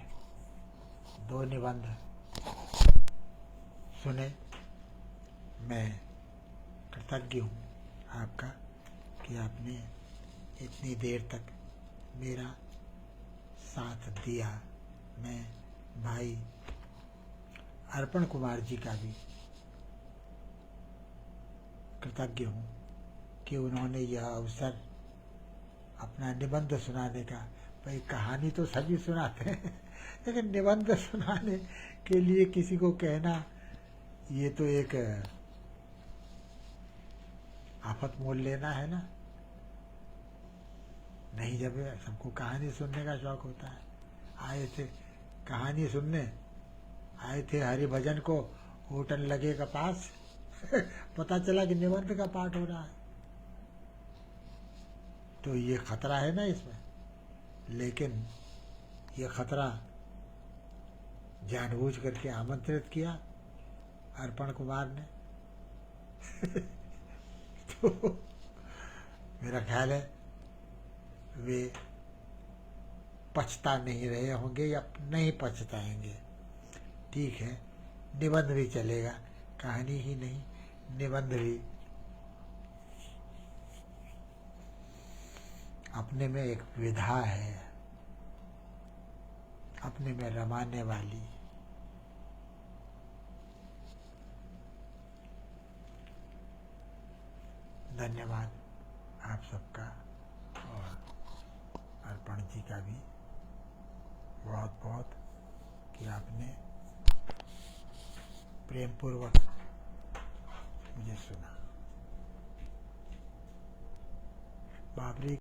2 निबंध सुने। मैं कृतज्ञ हूँ आपका कि आपने इतनी देर तक मेरा साथ दिया। मैं भाई अर्पण कुमार जी का भी कृतज्ञ हूँ कि उन्होंने यह अवसर अपना निबंध सुनाने का, भाई कहानी तो सभी सुनाते हैं लेकिन निबंध सुनाने के लिए किसी को कहना, ये तो एक आफत मोल लेना है ना। नहीं, जब सबको कहानी सुनने का शौक होता है। आए थे कहानी सुनने, आए थे हरिभजन को, होटल लगे का पास पता चला कि निबंध का पाठ हो रहा है। तो ये खतरा है ना इसमें, लेकिन ये खतरा जानबूझ करके आमंत्रित किया अर्पण कुमार ने तो मेरा ख्याल है वे पछता नहीं रहे होंगे या नहीं पछताएंगे। ठीक है, निबंध भी चलेगा, कहानी ही नहीं, निबंध भी अपने में एक विधा है, अपने में रमाने वाली। धन्यवाद आप सबका, और अर्पण जी का भी बहुत बहुत कि आपने प्रेम पूर्वक मुझे सुना। बाबरी